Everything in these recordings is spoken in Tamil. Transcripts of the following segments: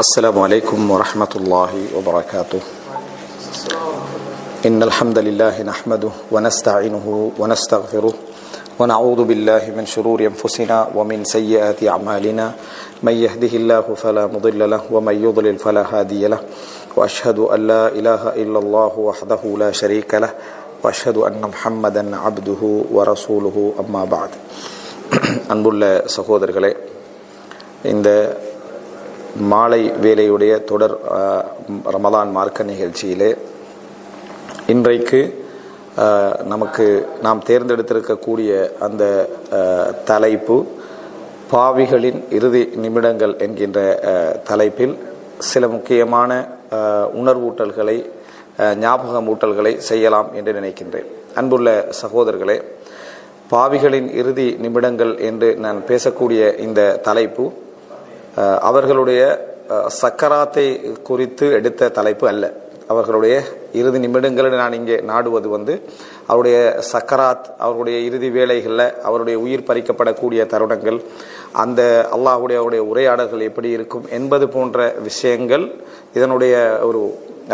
السلام عليكم ورحمة الله وبركاته. إن الحمد لله نحمده ونستعينه ونستغفره ونعوذ بالله من شرور أنفسنا ومن سيئات أعمالنا من يهده الله فلا مضل له ومن يضلل فلا هادي له وأشهد أن لا إله إلا الله وحده لا شريك له وأشهد أن محمدا عبده ورسوله أما بعد. அன்புள்ள சகோதரர்களே, இந்த மாலை வேலையுடைய தொடர் ரமதான் மார்க்க நிகழ்ச்சியிலே இன்றைக்கு நமக்கு நாம் தேர்ந்தெடுத்திருக்கக்கூடிய அந்த தலைப்பு பாவிகளின் இறுதி நிமிடங்கள் என்கின்ற தலைப்பில் சில முக்கியமான உணர்வூட்டல்களை ஞாபகமூட்டல்களை செய்யலாம் என்று நினைக்கின்றேன். அன்புள்ள சகோதரர்களே, பாவிகளின் இறுதி நிமிடங்கள் என்று நான் பேசக்கூடிய இந்த தலைப்பு அவர்களுடைய சக்கராத்தை குறித்து எடுத்த தலைப்பு அல்ல. அவர்களுடைய இறுதி நிமிடங்கள் நான் இங்கே நாடுவது அவருடைய சக்கராத், அவருடைய இறுதி வேளைகளில் அவருடைய உயிர் பறிக்கப்படக்கூடிய தருணங்கள், அந்த அல்லாஹுடைய உரையாடல்கள் எப்படி இருக்கும் என்பது போன்ற விஷயங்கள் இதனுடைய ஒரு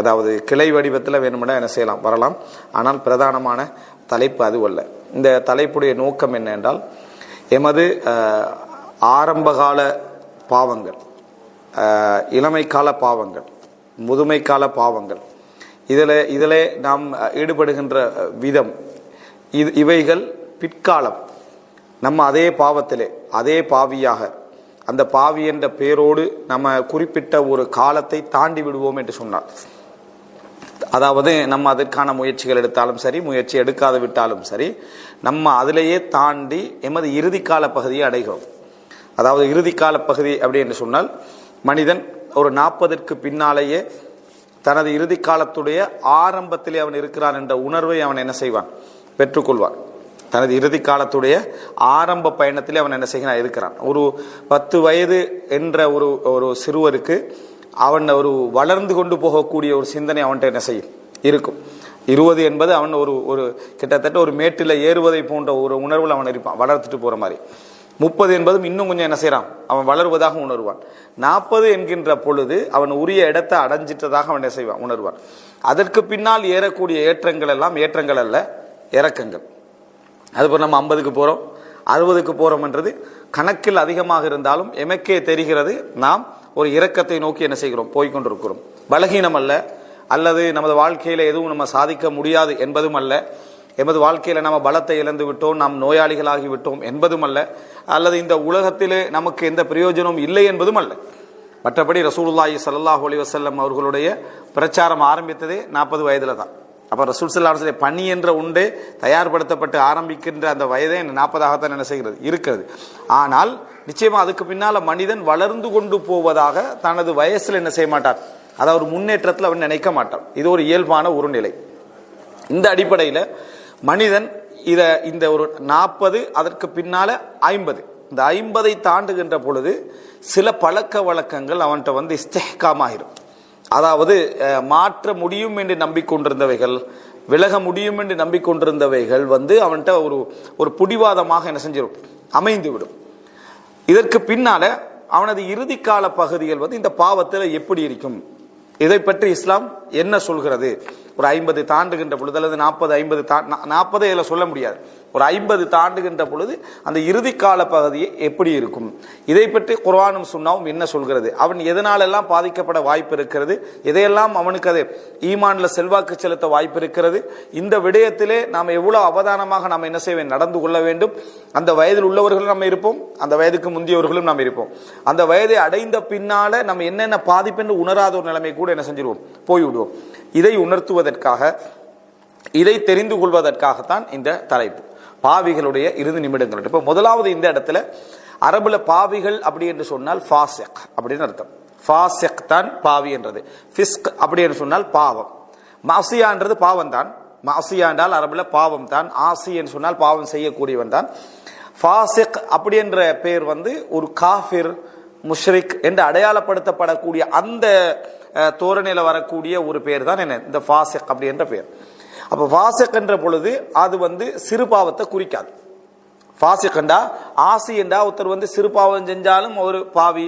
அதாவது கிளை வடிவத்தில் வேணுமென என்ன செய்யலாம் வரலாம். ஆனால் பிரதானமான தலைப்பு அதுவல்ல. இந்த தலைப்புடைய நோக்கம் என்ன என்றால், எமது ஆரம்பகால பாவங்கள், இளமை கால பாவங்கள், முதுமை கால பாவங்கள், இதில் நாம் ஈடுபடுகின்ற விதம், இவைகள் பிற்காலம் நம்ம அதே பாவத்திலே அதே பாவியாக அந்த பாவி என்ற பேரோடு நம்ம குறிப்பிட்ட ஒரு காலத்தை தாண்டி விடுவோம் என்று சொன்னார். அதாவது நம்ம அதற்கான முயற்சிகள் எடுத்தாலும் சரி, முயற்சி எடுக்காத விட்டாலும் சரி, நம்ம அதிலேயே தாண்டி எமது இறுதி கால பகுதியை அடைகிறோம். அதாவது இறுதி கால பகுதி அப்படி என்று சொன்னால், மனிதன் ஒரு 40ற்கு பின்னாலேயே தனது இறுதி காலத்துடைய ஆரம்பத்திலே அவன் இருக்கிறான் என்ற உணர்வை அவன் என்ன செய்வான், பெற்றுக்கொள்வான். தனது இறுதி காலத்துடைய ஆரம்ப பயணத்திலே அவன் என்ன செய்கிறான், இருக்கிறான். ஒரு 10 வயது என்ற ஒரு சிறுவருக்கு அவன் ஒரு வளர்ந்து கொண்டு போகக்கூடிய ஒரு சிந்தனை அவன்கிட்ட என்ன செய்யும் இருக்கும். 20 என்பது அவன் ஒரு கிட்டத்தட்ட ஒரு மேட்டில் ஏறுவதை போன்ற ஒரு உணர்வில் அவன் இருப்பான், வளர்த்துட்டு போற மாதிரி. 30 என்பதும் இன்னும் கொஞ்சம் என்ன செய்யறான், அவன் வளருவதாக உணர்வான். 40 என்கின்ற பொழுது அவன் உரிய இடத்தை அடைஞ்சிட்டதாக அவன் என்ன செய்வான், உணர்வான். அதற்கு பின்னால் ஏறக்கூடிய ஏற்றங்கள் எல்லாம் ஏற்றங்கள் அல்ல, இறக்கங்கள். அதுபோல் நம்ம 50க்கு போறோம், 60க்கு போறோம் என்றது கணக்கில் அதிகமாக இருந்தாலும் எமக்கே தெரிகிறது நாம் ஒரு இரக்கத்தை நோக்கி என்ன செய்கிறோம், போய்கொண்டிருக்கிறோம். பலகீனம் அல்ல, அல்லது நமது வாழ்க்கையில எதுவும் நம்ம சாதிக்க முடியாது என்பதும் அல்ல, எமது வாழ்க்கையில நம்ம பலத்தை இழந்து விட்டோம், நாம் நோயாளிகளாகி விட்டோம் என்பதும் அல்ல, அல்லது இந்த உலகத்திலே நமக்கு எந்த பிரயோஜனமும் இல்லை என்பதும் அல்ல. மற்றபடி ரசூலுல்லாஹி ஸல்லல்லாஹு அலைஹி வஸல்லம் அவர்களுடைய பிரச்சாரம் ஆரம்பித்ததே 40 வயதுல தான். அப்ப ரசூல் ஸல்லல்லாஹு அலைஹி வஸல்லம் பணி என்ற உண்டே தயார்படுத்தப்பட்டு ஆரம்பிக்கின்ற அந்த வயதே 40ஆகத்தான் என்ன செய்கிறது, இருக்கிறது. ஆனால் நிச்சயமா அதுக்கு பின்னால மனிதன் வளர்ந்து கொண்டு போவதாக தனது வயசுல என்ன செய்ய மாட்டார், அதாவது ஒரு முன்னேற்றத்தில் அவன் நினைக்க மாட்டான். இது ஒரு இயல்பான ஒரு நிலை. இந்த அடிப்படையில மனிதன் இந்த ஒரு 40, அதற்கு பின்னால 50, இந்த 50ஐ தாண்டுகின்ற பொழுது சில பழக்க வழக்கங்கள் அவன்கிட்ட இஸ்திஹ்காமாகிரும். அதாவது மாற்ற முடியும் என்று நம்பிக்கொண்டிருந்தவைகள், விலக முடியும் என்று நம்பிக்கொண்டிருந்தவைகள் அவன்கிட்ட ஒரு புடிவாதமாக என்ன செஞ்சிடும், அமைந்து விடும். இதற்கு பின்னால அவனது இறுதி கால பகுதிகள் இந்த பாவத்தில் எப்படி இருக்கும், இதை பற்றி இஸ்லாம் என்ன சொல்கிறது? ஒரு 50 தாண்டுகின்ற பொழுது, அல்லது 40, 50 40 இதில் சொல்ல முடியாது, ஒரு 50 தாண்டுகின்ற பொழுது அந்த இறுதி கால பகுதியை எப்படி இருக்கும், இதை பற்றி குர்ஆனும் சுன்னாவும் என்ன சொல்கிறது, அவன் எதனாலெல்லாம் பாதிக்கப்பட வாய்ப்பு இருக்கிறது, இதையெல்லாம் அவனுக்கு அது ஈமான்ல செல்வாக்கு செலுத்த வாய்ப்பு இருக்கிறது. இந்த விடயத்திலே நாம் எவ்வளவு அவதானமாக நாம் என்ன செய்ய நடந்து கொள்ள வேண்டும். அந்த வயதில் உள்ளவர்களும் நம்ம இருப்போம், அந்த வயதுக்கு முந்தியவர்களும் நாம் இருப்போம். அந்த வயதை அடைந்த பின்னால நம்ம என்னென்ன பாதிப்பு என்று உணராத ஒரு நிலைமை கூட என்ன செஞ்சிருவோம், போய்விடுவோம். இதை உணர்த்துவதற்காக, இதை தெரிந்து கொள்வதற்காகத்தான் இந்த தலைப்பு, பாவிகளுடைய இறுதி நிமிடங்கள். இப்ப முதலாவது இந்த இடத்துல அரபுல பாவிகள் அப்படி என்று சொன்னால் ஃபாசிக் அப்படின்னு அர்த்தம். ஃபாசிக் தான் பாவி என்றது. ஃபிஸ்க் அப்படி என்று சொன்னால் பாவம். மாசியா என்றது பாவம் தான். மாசியா என்றால் அரபுல பாவம் தான். ஆசி என்று சொன்னால் பாவம் செய்யக்கூடியவன் தான். ஃபாசிக் அப்படி என்ற பெயர் ஒரு காஃபிர், முஷ்ரிக் என்று அடையாளப்படுத்தப்படக்கூடிய அந்த தோரணையில வரக்கூடிய ஒரு பெயர் தான் என்ன, இந்த ஃபாசிக் அப்படி என்ற பெயர். அப்ப ஃபாசிக் என்ற பொழுது அது சிறு பாவத்தை குறிக்காது. ஃபாசிக் என்றா, ஆசி என்றா ஒருத்தர் சிறு பாவம் செஞ்சாலும் ஒரு பாவி,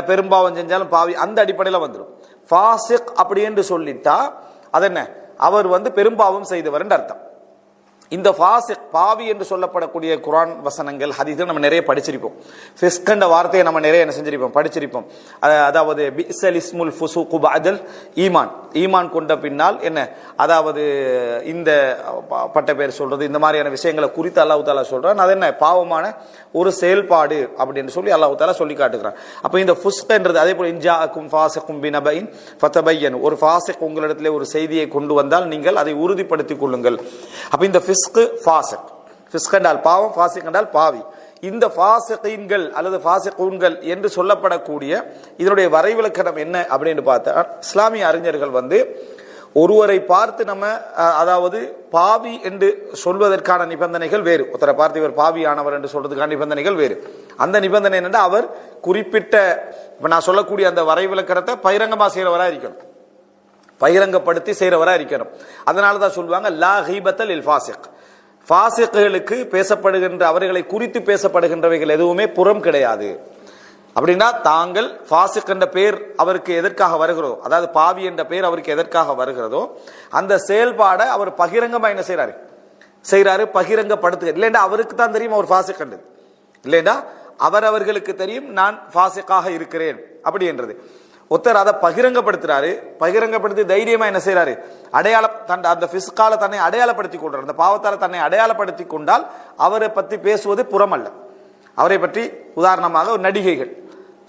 பெரும்பாவம் செஞ்சாலும் பாவி, அந்த அடிப்படையில் வந்துடும். ஃபாசிக் அப்படி என்று சொல்லிட்டா அது என்ன, அவர் பெரும்பாவம் செய்தவர் என்று அர்த்தம். இந்த ஃபாசிக் பாவி என்று சொல்லப்படக்கூடிய குர்ஆன் வசனங்கள் ஹதீஸ்ல நம்ம நிறைய படிச்சிருப்போம். ஃபிஸ்க் என்ற வார்த்தையை நம்ம நிறைய என்ன செஞ்சிருப்போம், படிச்சிருப்போம். அதாவது பிஸல் இஸ்முல் ஃபுசூகு பஅதல் ஈமான், ஈமான் கொண்ட பின்னால் என்ன, அதாவது இந்த பட்ட பேர் சொல்றது, இந்த மாதிரியான விஷயங்களை குறித்து அல்லாஹ் தஆலா சொல்றான். அது என்ன, பாவமான ஒரு செயல்பாடு அப்படின்னு சொல்லி அல்லாஹ் தஆலா சொல்லி காட்டுகிறான். அப்ப இந்த ஃபுஸ்க் என்றது அதே போல இன்ஜாஅக்கும் ஃபாசிகும் பினபைன் ஃபதபையனு, ஒரு ஃபாசிக் உங்களிடத்திலே ஒரு செய்தியை கொண்டு வந்தால் நீங்கள் அதை உறுதிப்படுத்திக் கொள்ளுங்கள். அப்ப இந்த ஃபிஸ்க் என்றால் பாவம், ஃபாசிக் என்றால் பாவி. இந்த ஃபாசிகீன்கள் அல்லது ஃபாசிகூன்கள் என்று சொல்லப்படக்கூடிய இதனுடைய வரைவிலக்கணம் என்ன அப்படின்னு பார்த்தா, இஸ்லாமிய அறிஞர்கள் ஒருவரை பார்த்து நம்ம அதாவது பாவி என்று சொல்வதற்கான நிபந்தனைகள் வேறு. ஒருத்தரை பார்த்து இவர் பாவியானவர் என்று சொல்றதுக்கான நிபந்தனைகள் வேறு. அந்த நிபந்தனை என்னன்னா, அவர் குறிப்பிட்ட நான் சொல்லக்கூடிய அந்த வரைவிலக்கணத்தை பகிரங்கமா செய்யறவரா இருக்கணும், பகிரங்கப்படுத்தி செய்யறவரா இருக்கணும். அதனாலதான் சொல்லுவாங்க லா ஹீபத்தல் இல் ஃபாசிக், ஃபாசிக்களுக்கு பேசப்படுகின்ற அவர்களை குறித்து பேசப்படுகின்றவைகள் எதுவுமே புறம் கிடையாது. அப்படின்னா தாங்கள் ஃபாசிக் என்ற பெயர் அவருக்கு எதற்காக வருகிறதோ, அதாவது பாவி என்ற பெயர் அவருக்கு எதற்காக வருகிறதோ அந்த செயல்பாடை அவர் பகிரங்கமா என்ன செய்யறாரு, பகிரங்கப்படுத்து. இல்லைண்டா அவருக்கு தான் தெரியும் அவர் ஃபாசிக் கண்டது, இல்லைண்டா அவர்களுக்கு தெரியும் நான் ஃபாசிக்காக இருக்கிறேன் அப்படி என்றது. ஒருத்தர் அதை பகிரங்கப்படுத்துறாரு, பகிரங்கப்படுத்தி தைரியமா என்ன செய்யறாரு, அந்த பிஸ்கால தன்னை அடையாளப்படுத்திக் கொள்றாரு. அந்த பாவத்தால தன்னை அடையாளப்படுத்தி கொண்டால் அவரை பத்தி பேசுவது புறம் அல்ல. அவரை பற்றி உதாரணமாக ஒரு நடிகைகள்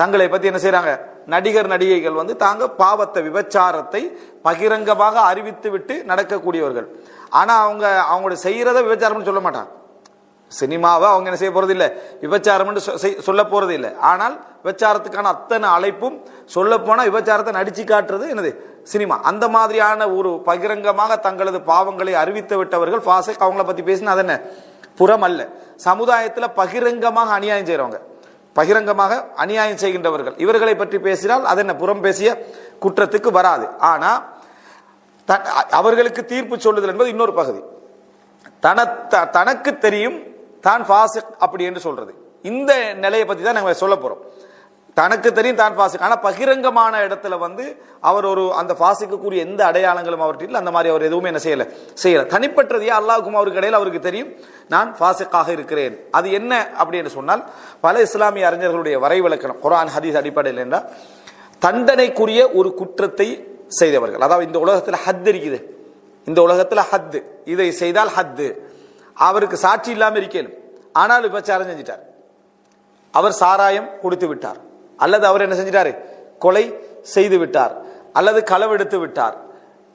தங்களை பத்தி என்ன செய்யறாங்க, நடிகர் நடிகைகள் தாங்க பாவத்தை விபச்சாரத்தை பகிரங்கமாக அறிவித்து விட்டு நடக்கக்கூடியவர்கள். ஆனா அவங்களுடைய செய்யறத விபச்சாரம்னு சொல்ல மாட்டாங்க. சினிமாவை அவங்க என்ன செய்ய போறது இல்ல, விபச்சாரம் சொல்ல போறது இல்லை. ஆனால் விபச்சாரத்துக்கான அத்தனை அழைப்பும் சொல்ல போனா விபச்சாரத்தை நடிச்சு காட்டுறது என்னது, சினிமா. அந்த மாதிரியான ஒரு பகிரங்கமாக தங்களது பாவங்களை அறிவித்து விட்டவர்கள் ஃபாசிக். அவங்கள பத்தி பேசினா அது என்ன, புறம் அல்ல. சமுதாயத்துல பகிரங்கமாக அநியாயம் செய்யறவங்க, பகிரங்கமாக அநியாயம் செய்கின்றவர்கள், இவர்களை பற்றி பேசினால் அது என்ன, புறம் பேசிய குற்றத்துக்கு வராது. ஆனா அவர்களுக்கு தீர்ப்பு சொல்லுதல் என்பது இன்னொரு பகுதி. தனக்கு தெரியும் தான் ஃபாசிக் அப்படி என்று சொல்றது, இந்த நிலையை பத்தி தான் நாங்க சொல்ல போறோம். தனக்கு தெரியும் தான் ஃபாசிக், ஆனா பகிரங்கமான இடத்துல அவர் ஒரு அந்த ஃபாசிக்குரிய எந்த அடையாளங்களும் அவற்றில் அந்த மாதிரி அவர் எதுவுமே என்ன செய்யல. தனிப்பட்டதையே அல்லாஹ்வுக்கும் அவருக்கு இடையில அவருக்கு தெரியும் நான் ஃபாசிக்காக இருக்கிறேன். அது என்ன அப்படி என்று சொன்னால், பல இஸ்லாமிய அறிஞர்களுடைய வரைவிலக்கணம் குர்ஆன் ஹதீஸ் அடிப்படையில் என்றால், தண்டனைக்குரிய ஒரு குற்றத்தை செய்தவர்கள், அதாவது இந்த உலகத்துல ஹத் இருக்குது, இந்த உலகத்துல ஹத்து, இதை செய்தால் ஹத்து, அவருக்கு சாட்சி இல்லாம இருக்கலும், ஆனால் விபச்சாரம் செஞ்சிட்டார், அவர் சாராயம் குடித்து விட்டார், அல்லது அவர் என்ன செஞ்சிட்டாரு, கொலை செய்து விட்டார், அல்லது களவெடுத்து விட்டார்,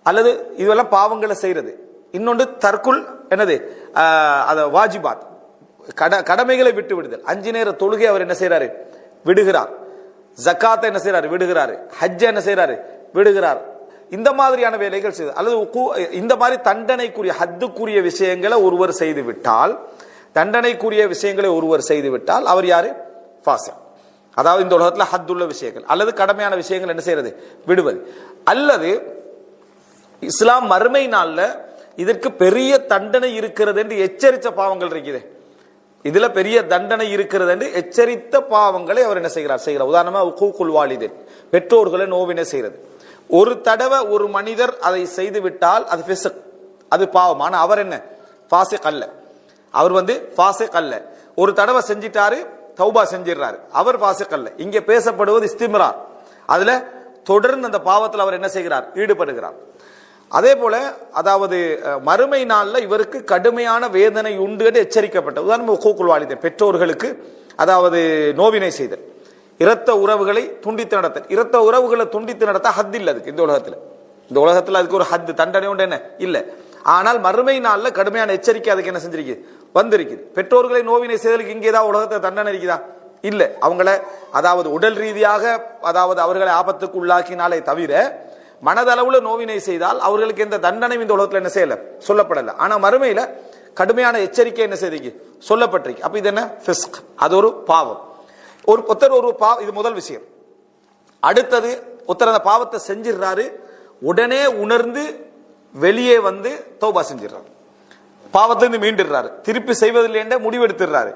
அல்லது இதெல்லாம் பாவங்களை செய்யறது. இன்னொன்று தற்குள் என்னது, வாஜிபாத் கடமைகளை விட்டு விடுதல். 5 நேர தொழுகை அவர் என்ன செய்யறாரு, விடுகிறார். ஜக்காத்தை என்ன செய்யறாரு, விடுகிறாரு. ஹஜ்ஜ என்ன செய்யறாரு, விடுகிறார். இந்த மாதிரியான வேலைகள் செய்து, அல்லது இந்த மாதிரி தண்டனைக்குரிய ஹத்துக்குரிய விஷயங்களை ஒருவர் செய்து விட்டால், தண்டனைக்குரிய விஷயங்களை ஒருவர் செய்து விட்டால் அவர் யாரு, ஃபாசிக். அதாவது இந்த உலகத்துல ஹத்துள்ள விஷயங்கள் அல்லது கடமையான விஷயங்கள் என்ன செய்யறது, விடுவது. அல்லது இஸ்லாம் மறுமை நாள்ல இதற்கு பெரிய தண்டனை இருக்கிறது என்று எச்சரித்த பாவங்கள் இருக்குது, இதுல பெரிய தண்டனை இருக்கிறது என்று எச்சரித்த பாவங்களை அவர் என்ன செய்கிறார். உதாரணமா உக்கூக்குல் வாலிதின், பெற்றோர்களை நோவினை செய்யறது. ஒரு தடவை ஒரு மனிதர் அதை செய்து விட்டால் அது ஃபிஸ்க், அது பாவம். ஆனா அவர் என்ன, ஃபாசிக் அல்ல. அவர் ஃபாசிக் அல்ல. ஒரு தடவை செஞ்சிட்டாரு, தௌபா செஞ்சிடறாரு, அவர் ஃபாசிக் அல்ல. இங்கே பேசப்படுவது இஸ்திம்ரார், அதுல தொடர்ந்து அந்த பாவத்தில் அவர் என்ன செய்கிறார், ஈடுபடுகிறார். அதே போல அதாவது மறுமை நாள்ல இவருக்கு கடுமையான வேதனை உண்டு என்று எச்சரிக்கப்பட்ட. உதாரணம் உக்கூக்குல் வாலிதின், பெற்றோர்களுக்கு அதாவது நோவினை செய்தல், இரத்த உறவுகளை துண்டித்து நடத்தல். இரத்த உறவுகளை துண்டித்து நடத்த ஹத் இல்ல அதுக்கு. இந்த உலகத்துல அதுக்கு ஒரு ஹத் தண்டனை உண்டு என்ன இல்ல. ஆனால் மறுமை நாள்ல கடுமையான எச்சரிக்கை அதுக்கு என்ன செஞ்சிருக்கு, வந்திருக்குது. பெற்றோர்களை நோவினை செய்தலுக்கு இங்கே ஏதாவது உலகத்தை தண்டனை இருக்குதா, இல்ல. அவங்கள அதாவது உடல் ரீதியாக அதாவது அவர்களை ஆபத்துக்கு உள்ளாக்கினாலே தவிர மனதளவுல நோவினை செய்தால் அவர்களுக்கு எந்த தண்டனையும் இந்த உலகத்துல என்ன செய்யல, சொல்லப்படல. ஆனா மறுமையில கடுமையான எச்சரிக்கை என்ன செய்திருக்கு, சொல்லப்பட்டிருக்கு. அப்ப இது என்ன, ஃபிஸ்க், அது ஒரு பாவம். ஒருத்தர் ஒரு இது முதல் விஷயம். அடுத்தது ஒருத்தர் அந்த பாவத்தை செஞ்சிடறாரு, உடனே உணர்ந்து வெளியே தௌபா செஞ்சிடறாரு, பாவத்திலிருந்து மீண்டுறாரு, திருப்பி செய்வதில்லை என்ற முடிவெடுத்துறாரு,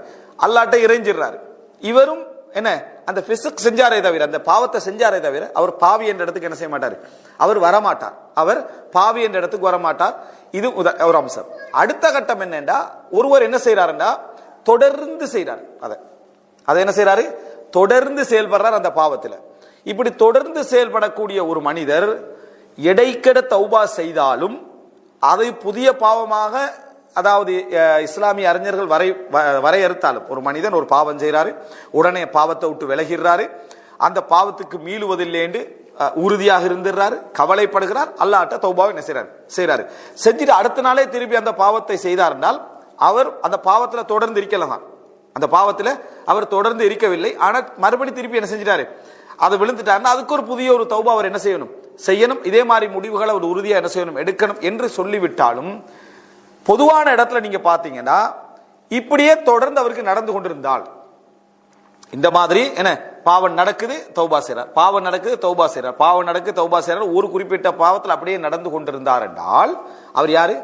அல்லாட்ட இறைஞ்சிடுறாரு. இவரும் என்ன அந்த ஃபிஸ்க் செஞ்சாரே தவிர, அந்த பாவத்தை செஞ்சாரே தவிர அவர் பாவி என்ற இடத்துக்கு என்ன செய்ய மாட்டார், அவர் வரமாட்டார். அவர் பாவி என்ற இடத்துக்கு வரமாட்டார். இது ஒரு அம்சம். அடுத்த கட்டம் என்னன்னா, ஒருவர் என்ன செய்யறாருன்னா தொடர்ந்து செய்யறாரு. அதை என்ன செய்யறாரு, தொடர்ந்து செயல்படுறார் அந்த பாவத்தில். இப்படி தொடர்ந்து செயல்படக்கூடிய ஒரு மனிதர் எடைக்கட தௌபா செய்தாலும் அது புதிய பாவமாக, அதாவது இஸ்லாமிய அறிஞர்கள் வரையறுத்தாலும், ஒரு மனிதன் ஒரு பாவம் செய்யறாரு, உடனே பாவத்தை விட்டு விலகிறாரு, அந்த பாவத்துக்கு மீளுவதில்லை என்று உறுதியாக இருந்துறாரு, கவலைப்படுகிறார், அல்லாஹ்ட்ட தௌபாவை என்ன செய்யறாரு, செஞ்சுட்டு அடுத்த நாளே திருப்பி அந்த பாவத்தை செய்தார் என்றால் அவர் அந்த பாவத்துல தொடர்ந்து இருக்கலாம். அந்த பாவத்துல அவர் தொடர்ந்து இருக்கவில்லை, ஆனா மறுபடி திருப்பி என்ன செஞ்சிட்டாரு, அதை விழுந்துட்டாருன்னா அதுக்கு ஒரு புதிய ஒரு தௌபா அவர் என்ன செய்யணும். இதே மாதிரி முடிவுகளை ஒரு உறுதியா என்ன செய்யணும், எடுக்கணும் என்று சொல்லிவிட்டாலும் பொதுவான இடத்துல நீங்க பாத்தீங்கன்னா இப்படியே தொடர்ந்து அவருக்கு நடந்து கொண்டிருந்தால், இந்த மாதிரி என்ன பாவம் நடக்குது தௌபா செய்றார், பாவம் நடக்குது தௌபா செய்றார், பாவம் நடக்குது தௌபா செய்றார், ஒரு குறிப்பிட்ட பாவத்தில் அப்படியே நடந்து கொண்டிருந்தார் என்றால் அவர் யாரு,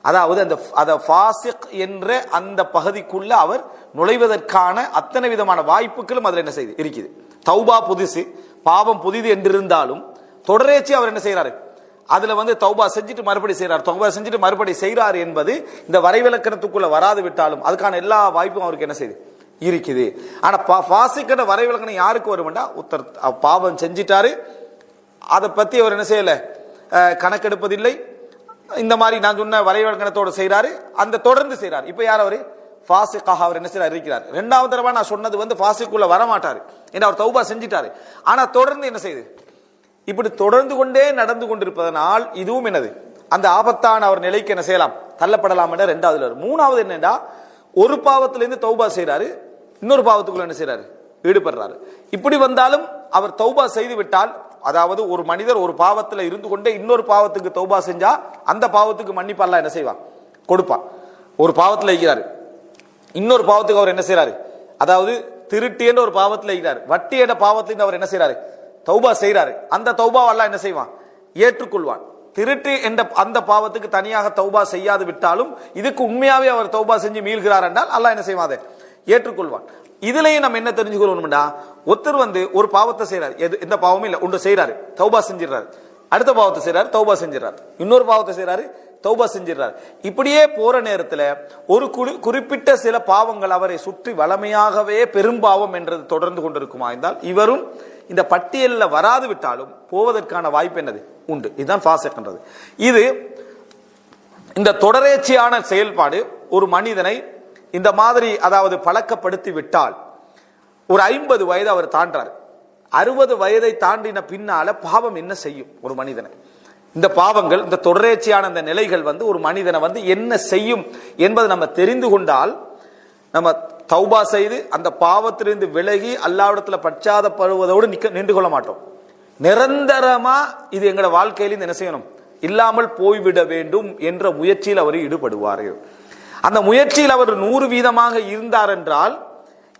அதாவது அந்த ஃபாசிக் என்ற அந்த பகுதிக்குள்ள அவர் நுழைவதற்கான அத்தனை விதமான வாய்ப்புகளும் அதுல என்ன செய்து இருக்குது. தௌபா புதுசு, பாவம் புதிது என்றிருந்தாலும் தொடரேச்சி அவர் என்ன செய்யறாரு, அதுல தௌபா செஞ்சுட்டு மறுபடி செய்யறாரு, தௌபா செஞ்சுட்டு மறுபடி செய்யறாரு என்பது இந்த வரைவிலக்கணத்துக்குள்ள வராது விட்டாலும் அதுக்கான எல்லா வாய்ப்பும் அவருக்கு என்ன செய்யுது இருக்குது. ஆனா ஃபாசிக்கிற வரைவிலக்கணம் யாருக்கு வரும்னா, உத்தர் பாவம் செஞ்சிட்டாரு, அதை பத்தி அவர் என்ன செய்யல, கணக்கெடுப்பதில்லை, இந்த மாதிரி நான் சொன்ன வரைவிலக்கணத்தோடு செய்யறாரு, அந்த தொடர்ந்து செய்யறாரு. இப்ப யார் அவரு, ஃபாசிக்காக அவர் என்ன செய்யறாரு இருக்கிறார். இரண்டாவது தடவை நான் சொன்னது ஃபாசிக்குள்ள வரமாட்டாரு, ஏன்னா அவர் தௌபா செஞ்சிட்டாரு, ஆனா தொடர்ந்து என்ன செய்யுது, இப்படி தொடர்ந்து கொண்டே நடந்து கொண்டிருப்பதனால் இதுவும் என்னது, அந்த ஆபத்தான அவர் நிலைக்கு என்ன செய்யலாம், தள்ளப்படலாம் என்ற இரண்டாவதுல. மூணாவது என்னன்னா, ஒரு பாவத்திலிருந்து தௌபா செய்யறாரு, இன்னொரு பாவத்துக்குள்ள என்ன செய்யறாரு, ஈடுபடுறாரு. இப்படி வந்தாலும் அவர் தௌபா செய்து விட்டால், அதாவது ஒரு மனிதர் ஒரு பாவத்துல இருந்து கொண்டே இன்னொரு பாவத்துக்கு தௌபா செஞ்சா அந்த பாவத்துக்கு மன்னிப்பு அல்லாஹ் என்ன செய்வான், கொடுப்பான். ஒரு பாவத்துல இருக்கிறாரு, இன்னொரு பாவத்துக்கு அவர் என்ன செய்யறாரு, அதாவது திருட்டு என்ற ஒரு பாவத்துல இருக்கிறார், வட்டி என்ற பாவத்திலிருந்து அவர் என்ன செய்யறாரு, தௌபா செய்யறாரு. அந்த தௌபா அல்லாஹ் என்ன செய்வான், ஏற்றுக்கொள்வான். திருட்டு என்ற அந்த பாவத்துக்கு தனியாக தௌபா செய்யாது விட்டாலும் இதுக்கு உண்மையாவே அவர் தௌபா செஞ்சு மீள்கிறார் என்றால் அல்லாஹ் என்ன செய்வான், அதை ஏற்றுக்கொள்வான். இதுலயும் நம்ம என்ன தெரிஞ்சுக்கொள்ளணும்டா, ஒருத்தர் ஒரு பாவத்தை செய்யறாரு, எந்த பாவமும் இல்ல, ஒன்று செய்யறாரு, தௌபா செஞ்சிடறாரு, அடுத்த பாவத்தை செய்யறாரு, தௌபா செஞ்சிடறாரு, இன்னொரு பாவத்தை செய்யறாரு, தௌபா செஞ்சிடறாரு. இப்படியே போற நேரத்துல ஒரு குறிப்பிட்ட சில பாவங்கள் அவரை சுற்றி வளமையாகவே பெரும்பாவம் என்றது தொடர்ந்து கொண்டிருக்குமா என்றால் இவரும் இந்த பட்டியலில் வராது விட்டாலும் போவதற்கான வாய்ப்பு என்னது உண்டு. இதுதான் ஃபாசிக் என்றது. இது இந்த தொடரேச்சியான செயல்பாடு ஒரு மனிதனை இந்த மாதிரி, அதாவது பழக்கப்படுத்தி விட்டால், ஒரு 50 வயது அவர் தாண்டார், 60 வயதை தாண்டின பின்னால பாவம் என்ன செய்யும் ஒரு மனிதனை, இந்த பாவங்கள், இந்த தொடரேச்சியான இந்த நிலைகள் ஒரு மனிதனை என்ன செய்யும் என்பதை நம்ம தெரிந்து கொண்டால் நம்ம தௌபா செய்து அந்த பாவத்திலிருந்து விலகி அல்லாஹ்விடத்துல பச்சாதப்படுவதோடு நின்று கொள்ள மாட்டோம். நிரந்தரமா இது எங்களோட வாழ்க்கையில என்ன செய்யணும், இல்லாமல் போய்விட வேண்டும் என்ற முயற்சியில் அவர் ஈடுபடுவார்கள். அந்த முயற்சியில் அவர் 100% இருந்தார் என்றால்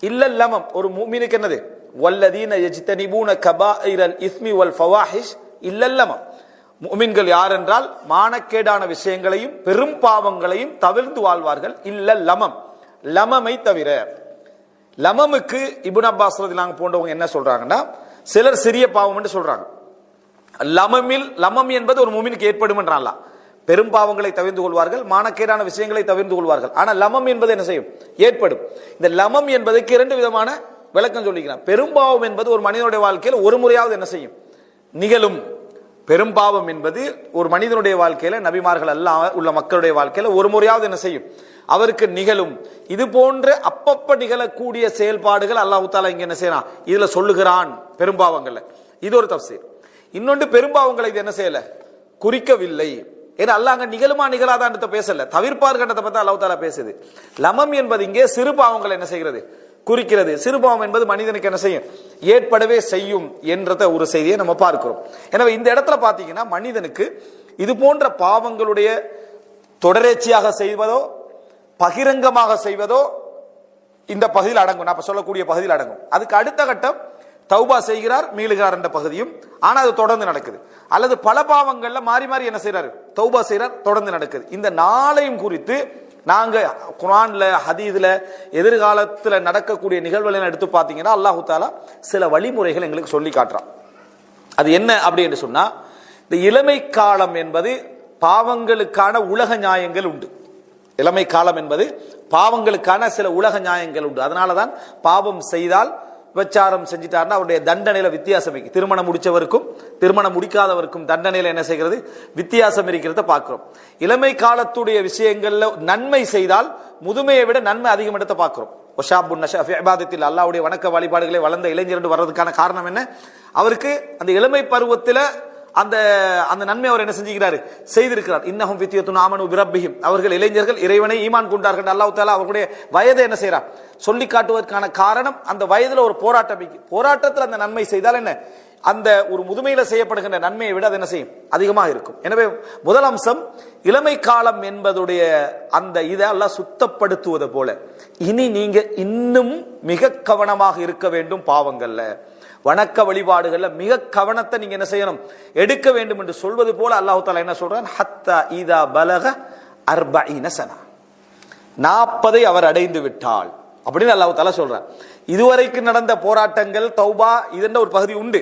இல்லல்லமம், ஒரு முஃமினுக்கு என்னது, வல்லதீன யஜ்தனிபூன கபாயிரல் இஸ்மி வல் ஃபவாஹிஷ் இல்லல்லமம். முஃமின்கள் யார் என்றால் மானக்கேடான விஷயங்களையும் பெரும் பாவங்களையும் தவிர்த்து வாழ்வார்கள். இல்லல்லமம், லமமை தவிர. லமமுக்கு இப்னு அப்பாஸ் ரலியல்லாஹு போன்றவங்க என்ன சொல்றாங்கன்னா, சிலர் சிறிய பாவம் என்று சொல்றாங்க. லமம் என்பது ஒரு முஃமினுக்கு ஏற்படும் என்றால் பெரும் பாவங்களை தவிர்த்து கொள்வார்கள், மானக்கேடான விஷயங்களை தவிர்த்து கொள்வார்கள். ஆனா லமம் என்பது என்ன செய்யும், ஏற்படும். இந்த லமம் என்பதற்கு 2 விதமான விளக்கம் சொல்லிக்கிறார். பெரும்பாவம் என்பது ஒரு மனிதனுடைய வாழ்க்கையில் ஒரு முறையாவது என்ன செய்யும், நிகழும். பெரும்பாவம் என்பது ஒரு மனிதனுடைய வாழ்க்கையில, நபிமார்கள் அல்லாஹ் உள்ள மக்களுடைய வாழ்க்கையில ஒரு முறையாவது என்ன செய்யும், அவருக்கு நிகழும். இது போன்ற அப்பப்ப நிகழக்கூடிய செயல்பாடுகள் அல்லாஹ் தஆலா இங்க என்ன செய்யறான், இதுல சொல்லுகிறான் பெரும்பாவங்கள்ல. இது ஒரு தஃசீர். இன்னொன்று, பெரும்பாவங்களை இது என்ன செய்யல, குறிக்கவில்லை. ஏன்னா அல்லாஹ் அங்க நிகழுமா நிகழாதான்றத பேசல, தவிர்ப்பார்கன்றத பத்தி அல்லாஹ் தஆலா பேசுது. லமம் என்பது இங்கே சிறு பாவங்களை என்ன செய்கிறது, குறிக்கிறது. சிறு பாவம் என்பது மனிதனுக்கு என்ன செய்யும், ஏற்படவே செய்யும் என்றத ஒரு செய்தியை நம்ம பார்க்கிறோம். எனவே இந்த இடத்துல பாத்தீங்கன்னா மனிதனுக்கு இது போன்ற பாவங்களுடைய தொடரேச்சியாக செய்வதோ பகிரங்கமாக செய்வதோ இந்த பகுதியில் அடங்கும், நான் சொல்லக்கூடிய பகுதியில் அடங்கும். அதுக்கு அடுத்த கட்டம் தௌபா செய்கிறார், மீளுகிறார் என்ற பகுதியும். ஆனா அது தொடர்ந்து நடக்குது. அல்லது பல பாவங்கள்ல மாறி மாறி என்ன செய்யறாரு, தௌபா செய்யறார், தொடர்ந்து நடக்குது. இந்த நாளையும் குறித்து நாங்க குர்ஆன்ல ஹதீஸ்ல எதிர்காலத்துல நடக்கக்கூடிய நிகழ்வுகளை எடுத்து பார்த்தீங்கன்னா அல்லாஹ் தஆலா சில வழிமுறைகள் எங்களுக்கு சொல்லி காட்டுறான். அது என்ன அப்படின்னு சொன்னா, இந்த இளமை காலம் என்பது பாவங்களுக்கான உலக நியாயங்கள் உண்டு. இளமை காலம் என்பது பாவங்களுக்கான சில உலக நியாயங்கள் உண்டு. அதனாலதான் பாவம் செய்தால் விபச்சாரம் செஞ்சிட்டாருன்னா அவருடைய தண்டனையில வித்தியாசம் இருக்கு. திருமணம் முடிச்சவருக்கும் திருமணம் முடிக்காதவருக்கும் தண்டனையில என்ன செய்கிறது, வித்தியாசம் இருக்கிறத பார்க்கிறோம். இளமை காலத்துடைய விஷயங்கள்ல நன்மை செய்தால் முதுமையை விட நன்மை அதிகம் எடுத்து பார்க்கிறோம். அல்லாஹ்வுடைய வணக்க வழிபாடுகளை வளர்ந்த இளைஞர் வர்றதுக்கான காரணம் என்ன, அவருக்கு அந்த இளமை பருவத்தில் அந்த அந்த நன்மை அவர் என்ன செஞ்சுக்கிறாரு, செய்திருக்கிறார். இன்னஹும் ஃபித்யத்துன் ஆமனு பிரப்பிஹிம், அவர்கள் இளைஞர்கள் இறைவனை ஈமான் கொண்டார்கள். அல்லாஹ் தஆலா அவர்களுடைய வயதை என்ன செய்யறார் சொல்லி காட்டுவதற்கான காரணம், அந்த வயதுல ஒரு போராட்டத்தில் அந்த நன்மை செய்தால் என்ன, அந்த ஒரு முதுமையில செய்யப்படுகின்ற நன்மையை விட அது என்ன செய்யும், அதிகமாக இருக்கும். எனவே முதல் அம்சம் இளமை காலம் என்பதுடைய அந்த இதை அல்லாஹ் சுத்தப்படுத்துவது போல இனி நீங்க இன்னும் மிக கவனமாக இருக்க வேண்டும். பாவங்கள்ல வணக்க வழிபாடுகள்ல மிக கவனத்தை நீங்க என்ன செய்யணும், எடுக்க வேண்டும் என்று சொல்வது போல அல்லாஹ் தஆலா என்ன சொல்றான், ஹத்தா இதா பலக 40 சனா, 40 அவர் அடைந்து விட்டால் அப்படின்னு அல்லாஹ் தஆலா சொல்றான். இதுவரைக்கும் நடந்த போராட்டங்கள் தௌபா இதென்ற ஒரு பகுதி உண்டு.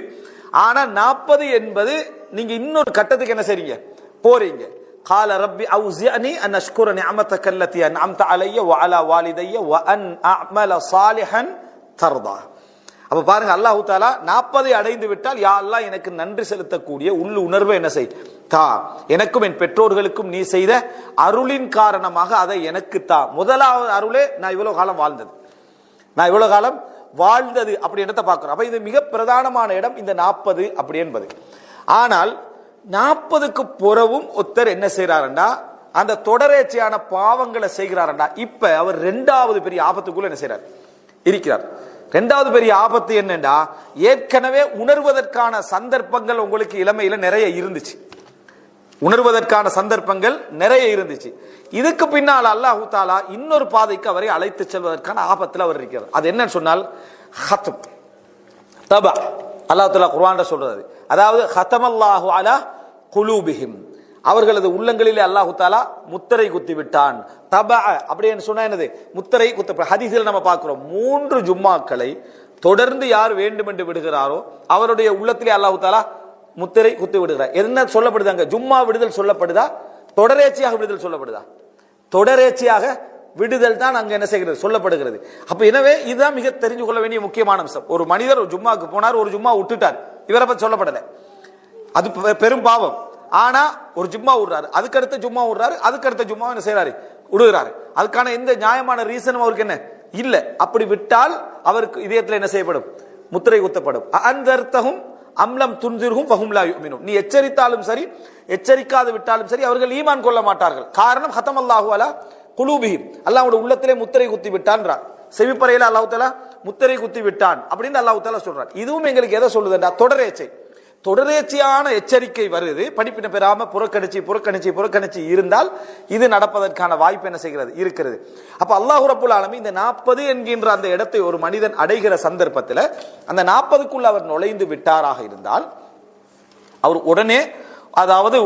ஆனா 40 என்பது நீங்க இன்னொரு கட்டத்துக்கு என்ன செய்றீங்க, போறீங்க. قال ربي أوزعني أن أشكر نعمتك التي أنعمت علي وعلى والدي وأن أعمل صالحا ترضى. அப்ப பாருங்க, அல்லாஹ் தஆலா 40 அடைந்து விட்டால் யா அல்லாஹ் எனக்கு நன்றி செலுத்தக்கூடிய உள்ள உணர்வை என்ன செய் தா, எனக்கும் என் பெற்றோர்களுக்கும் நீ செய்த அருளின் காரணமாக அதை எனக்கு தா. முதலாவது அருளே நான் இவ்வளவு காலம் வாழ்ந்தது அப்படின்றத பார்க்கிறோம். அப்ப இது மிக பிரதானமான இடம் இந்த 40 அப்படி என்பது. ஆனால் 40க்கு புறவும் ஒருத்தர் என்ன செய்யறாருண்டா, அந்த தொடரேச்சியான பாவங்களை செய்கிறாரண்டா, இப்ப அவர் 2வது பெரிய ஆபத்துக்குள்ள என்ன செய்யறார் இருக்கிறார். 2வது பெரிய ஆபத்து என்னண்டா, ஏற்கனவே உணர்வதற்கான சந்தர்ப்பங்கள் உங்களுக்கு இளமையில நிறைய இருந்துச்சு, உணர்வதற்கான சந்தர்ப்பங்கள் நிறைய இருந்துச்சு. இதுக்கு பின்னால் அல்லாஹ் தஆலா இன்னொரு பாதைக்கு அவரை அழைத்து செல்வதற்கான ஆபத்தில் அவர் இருக்கிறார். அது என்னன்னு சொன்னால் ஹத்ம் தபா. அல்லாஹ் தஆலா குர்ஆன்ல சொல்றது, அதாவது ஹதமல்லாஹு அலா குலூபிஹிம், அவர்களது உள்ளங்களிலே அல்லாஹ் தஆலா முத்திரை குத்தி விட்டான். தபா அப்படின்னு சொன்னா என்னது, முத்திரை குத்த. ஹதீஸில் நம்ம பார்க்கிறோம், 3 ஜும்மாக்களை தொடர்ந்து யார் வேண்டும் என்று விடுகிறாரோ அவருடைய உள்ளத்திலே அல்லாஹ் தஆலா முத்திரை குத்தி விடுகிறார். என்ன சொல்லப்படுதாங்க, ஜும்மா விடுதல் சொல்லப்படுதா, தொடரேச்சியாக விடுதல் சொல்லப்படுதா? தொடரேச்சியாக விடுதல் தான் அங்க என்ன செய்கிறது, சொல்லப்படுகிறது. அப்ப எனவே இதுதான் மிக தெரிஞ்சு கொள்ள வேண்டிய முக்கியமான அம்சம். ஒரு மனிதர் ஒரு ஜும்மாக்கு போனார், ஒரு ஜும்மா விட்டுட்டார், இவரை பத்தி சொல்லப்படல, அது பெரும் பாவம். ஆனா ஒரு ஜும்மா விடுறாரு, அதுக்கடுத்த ஜும்மா விடுறாரு, அதுக்கடுத்த ஜும்மா என்ன செய்யறாரு, விடுகிறாரு. அதுக்கான எந்த நியாயமான ரீசனும் அவருக்கு என்ன இல்ல. அப்படி விட்டால் அவருக்கு இதயத்தில் என்ன செய்யப்படும், முத்திரை குத்தப்படும். அன்தர்த்தஹும் அம்லம் துன்சிர்ஹும் ஃபஹும் லா யுமினூன், நீ எச்சரித்தாலும் சரி எச்சரிக்காது விட்டாலும் சரி அவர்கள் ஈமான் கொள்ள மாட்டார்கள். காரணம் ஹதமல்லாஹு அலா குலூபிஹிம், அல்லாஹ்வுடைய உள்ளத்திலே முத்திரை குத்தி விட்டான்றான். செவிப்பறையில அல்லாஹ் தஆலா முத்திரை குத்தி விட்டான் அப்படின்னு அல்லாஹ் தஆலா சொல்றான். இதுவும் எங்களுக்கு எதை சொல்லுதுன்னா, தொடரேச்சையான எச்சரிக்கை வருது. படிப்பின பெறாம புறக்கணிச்சு இருந்தால் இது நடப்பதற்கான வாய்ப்பு என்ன செய்கிறது, இருக்கிறது. அப்ப அல்லாஹ் ரப்பல் ஆலமீன் இந்த 40 என்கின்ற அந்த இடத்தை ஒரு மனிதன் அடைகிற சந்தர்ப்பத்தில் அந்த 40க்குள்ள அவர் நுழைந்து விட்டாராக இருந்தால் அவர் உடனே, அதாவது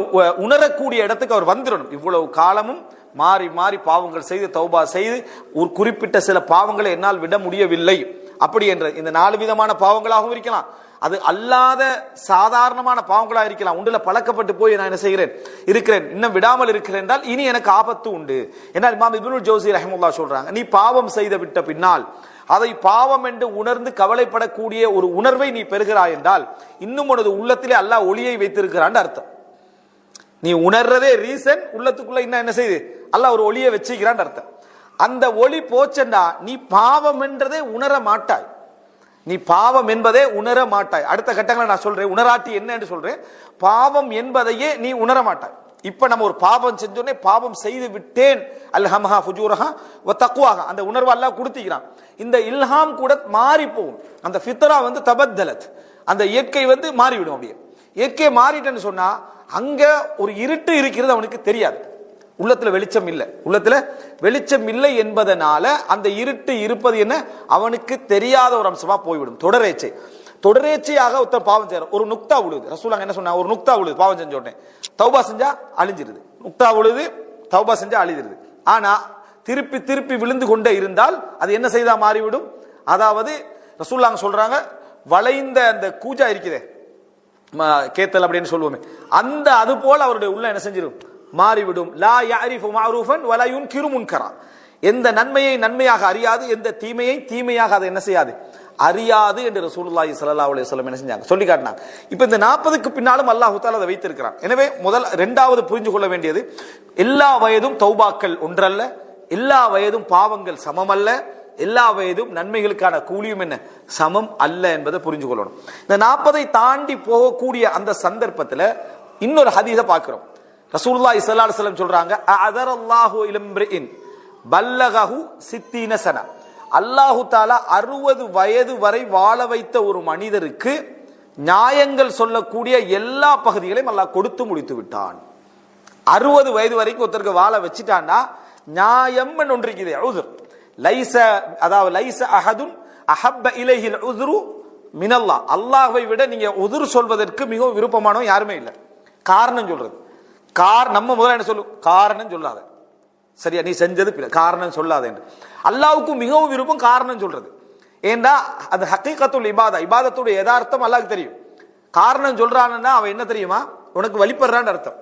உணரக்கூடிய இடத்துக்கு அவர் வந்துடணும். இவ்வளவு காலமும் மாறி மாறி பாவங்கள் செய்து தௌபா செய்து ஒரு குறிப்பிட்ட சில பாவங்களை என்னால் விட முடியவில்லை அப்படி என்ற இந்த 4 விதமான பாவங்களாகவும் இருக்கலாம், அது அல்லாத சாதாரணமான பாவங்களாக இருக்கலாம். உண்டுல பழக்கப்பட்டு போய் நான் என்ன செய்கிறேன் இருக்கிறேன், இன்னும் விடாமல் இருக்கிறேன் என்றால் இனி எனக்கு ஆபத்து உண்டு. ஏன்னா இமாம் இப்னுல் ஜௌசி ரஹிமஹுல்லாஹ் சொல்றாங்க, நீ பாவம் செய்து விட்ட பின்னால் அதை பாவம் என்று உணர்ந்து கவலைப்படக்கூடிய ஒரு உணர்வை நீ பெறுகிறாய் என்றால் இன்னும் உனது உள்ளத்திலே அல்லாஹ் ஒளியை வைத்திருக்கிறான் அர்த்தம். நீ உணர்றதே ரீசன், உள்ளத்துக்குள்ள இன்னும் என்ன செய்து அல்லாஹ் ஒரு ஒளியை வச்சுக்கிறான் அர்த்தம். அந்த ஒளி போச்சண்டா நீ பாவம் என்றதே உணர மாட்டாய், நீ பாவம் என்பதே உணர மாட்டாய். அடுத்த கட்டங்களை நான் சொல்றேன், உணராட்டி என்ன என்று சொல்றேன். பாவம் என்பதையே நீ உணர மாட்டாய். இப்ப நம்ம ஒரு பாவம் செஞ்சோடனே பாவம் செய்து விட்டேன் அல்ஹம்ஹா ஃபுஜூரஹா வ தக்வாஹா, அந்த உணர்வு அல்லாஹ் கொடுத்திக்கிறான். இந்த இல்ஹாம் கூட மாறி போகும், அந்த ஃபித்ரா தபத்தலத், அந்த இயற்கை மாறிவிடும். அப்படியே இயற்கை மாறிட்டேன்னு சொன்னா அங்க ஒரு இருட்டு இருக்கிறது அவனுக்கு தெரியாது, உள்ளத்துல வெளிச்சம் இல்லை. உள்ளத்துல வெளிச்சம் இல்லை என்பதனால அந்த இருட்டு இருப்பது என்ன அவனுக்கு தெரியாத ஒரு அம்சமா போய்விடும். தொடரேச்சையாக ஒருத்தர் பாவம் செய்யற ஒரு நுக்தா விழுது. ரசூலுல்லாஹ் என்ன சொன்னா, ஒரு நுக்தா விழுது, பாவம் செஞ்ச உடனே தௌபா செஞ்சா அழிஞ்சிருது. நுக்தா விழுது, தௌபா செஞ்சா அழிஞ்சிருது. ஆனா திருப்பி திருப்பி விழுந்து கொண்டே இருந்தால் அது என்ன செய்தா மாறிவிடும்? அதாவது ரசூலுல்லாஹ் சொல்றாங்க, வளைந்த அந்த கூஜா இருக்குதே கேத்தல் அப்படின்னு சொல்லுவோமே, அந்த அது போல அவருடைய உள்ள என்ன செஞ்சிடும்? மாறிவிடும். லா யஅரிஃபு மஅரூஃபன் வலா யுன்கிரு முன்கரா. எந்த நன்மையை நன்மையாக அறியாது, எந்த தீமையை தீமையாக அதை என்ன செய்யாது? அறியாது என்று ரசூலுல்லாஹி ஸல்லல்லாஹு அலைஹி வஸல்லம் என்ன செஞ்சாங்க? சொல்லி காட்டினாங்க. இப்ப இந்த 40க்கு பின்னாலும் அல்லாஹ் தஆலா அதை வைத்திருக்கிறான். எனவே இரண்டாவது புரிஞ்சு கொள்ள வேண்டியது, எல்லா வயதும் தௌபாக்கள் ஒன்றல்ல, எல்லா வயதும் பாவங்கள் சமமல்ல, எல்லா வயதும் நன்மைகளுக்கான கூலியும் என்ன சமம் அல்ல என்பதை புரிஞ்சு கொள்ளணும். இந்த 40ஐ தாண்டி போகக்கூடிய அந்த சந்தர்ப்பத்தில் இன்னொரு ஹதீஸை பார்க்கிறோம். ரசூலுல்லாஹி ஸல்லல்லாஹு அலைஹி வஸல்லம் சொல்றாங்க, அஅதரல்லாஹு இலம்ரிஇன் பல்லகஹு 60 சனா. அல்லாஹு தாலா 60 வயது வரை வாழ வைத்த ஒரு மனிதருக்கு நியாயங்கள் சொல்லக்கூடிய எல்லா பகுதிகளையும் அல்லாஹ் கொடுத்து முடித்து விட்டான். 60 வயது வரைக்கும் ஒருத்தருக்கு வாழ வச்சுட்டான்னா நியாயம் ஒன்று இருக்குது. உஸ்ர் லைஸ, அதாவது லைஸ அஹதுன் அஹப்ப இலைஹில் உஸ்ரு மினல்லாஹ். அல்லாஹ்வை விட நீங்க உஸ்ர் சொல்வதற்கு மிகவும் விருப்பமானவன் யாருமே இல்லை. காரணம் சொல்றது, நம்ம முதல்ல என்ன சொல்லும்? காரணம் சொல்லாத, சரியா, நீ செஞ்சது காரணம் சொல்லாத என்று. அல்லாஹ்வுக்கு மிகவும் விருப்பம் காரணம் சொல்றது. ஏண்டா அது ஹக்கீகத்துல் இபாதா, இபாதத்துடைய யதார்த்தம் அல்லாஹ்வுக்கு தெரியும். காரணம் சொல்றான்னா அவன் என்ன தெரியுமா? உனக்கு வழிபடுறான்னு அர்த்தம்.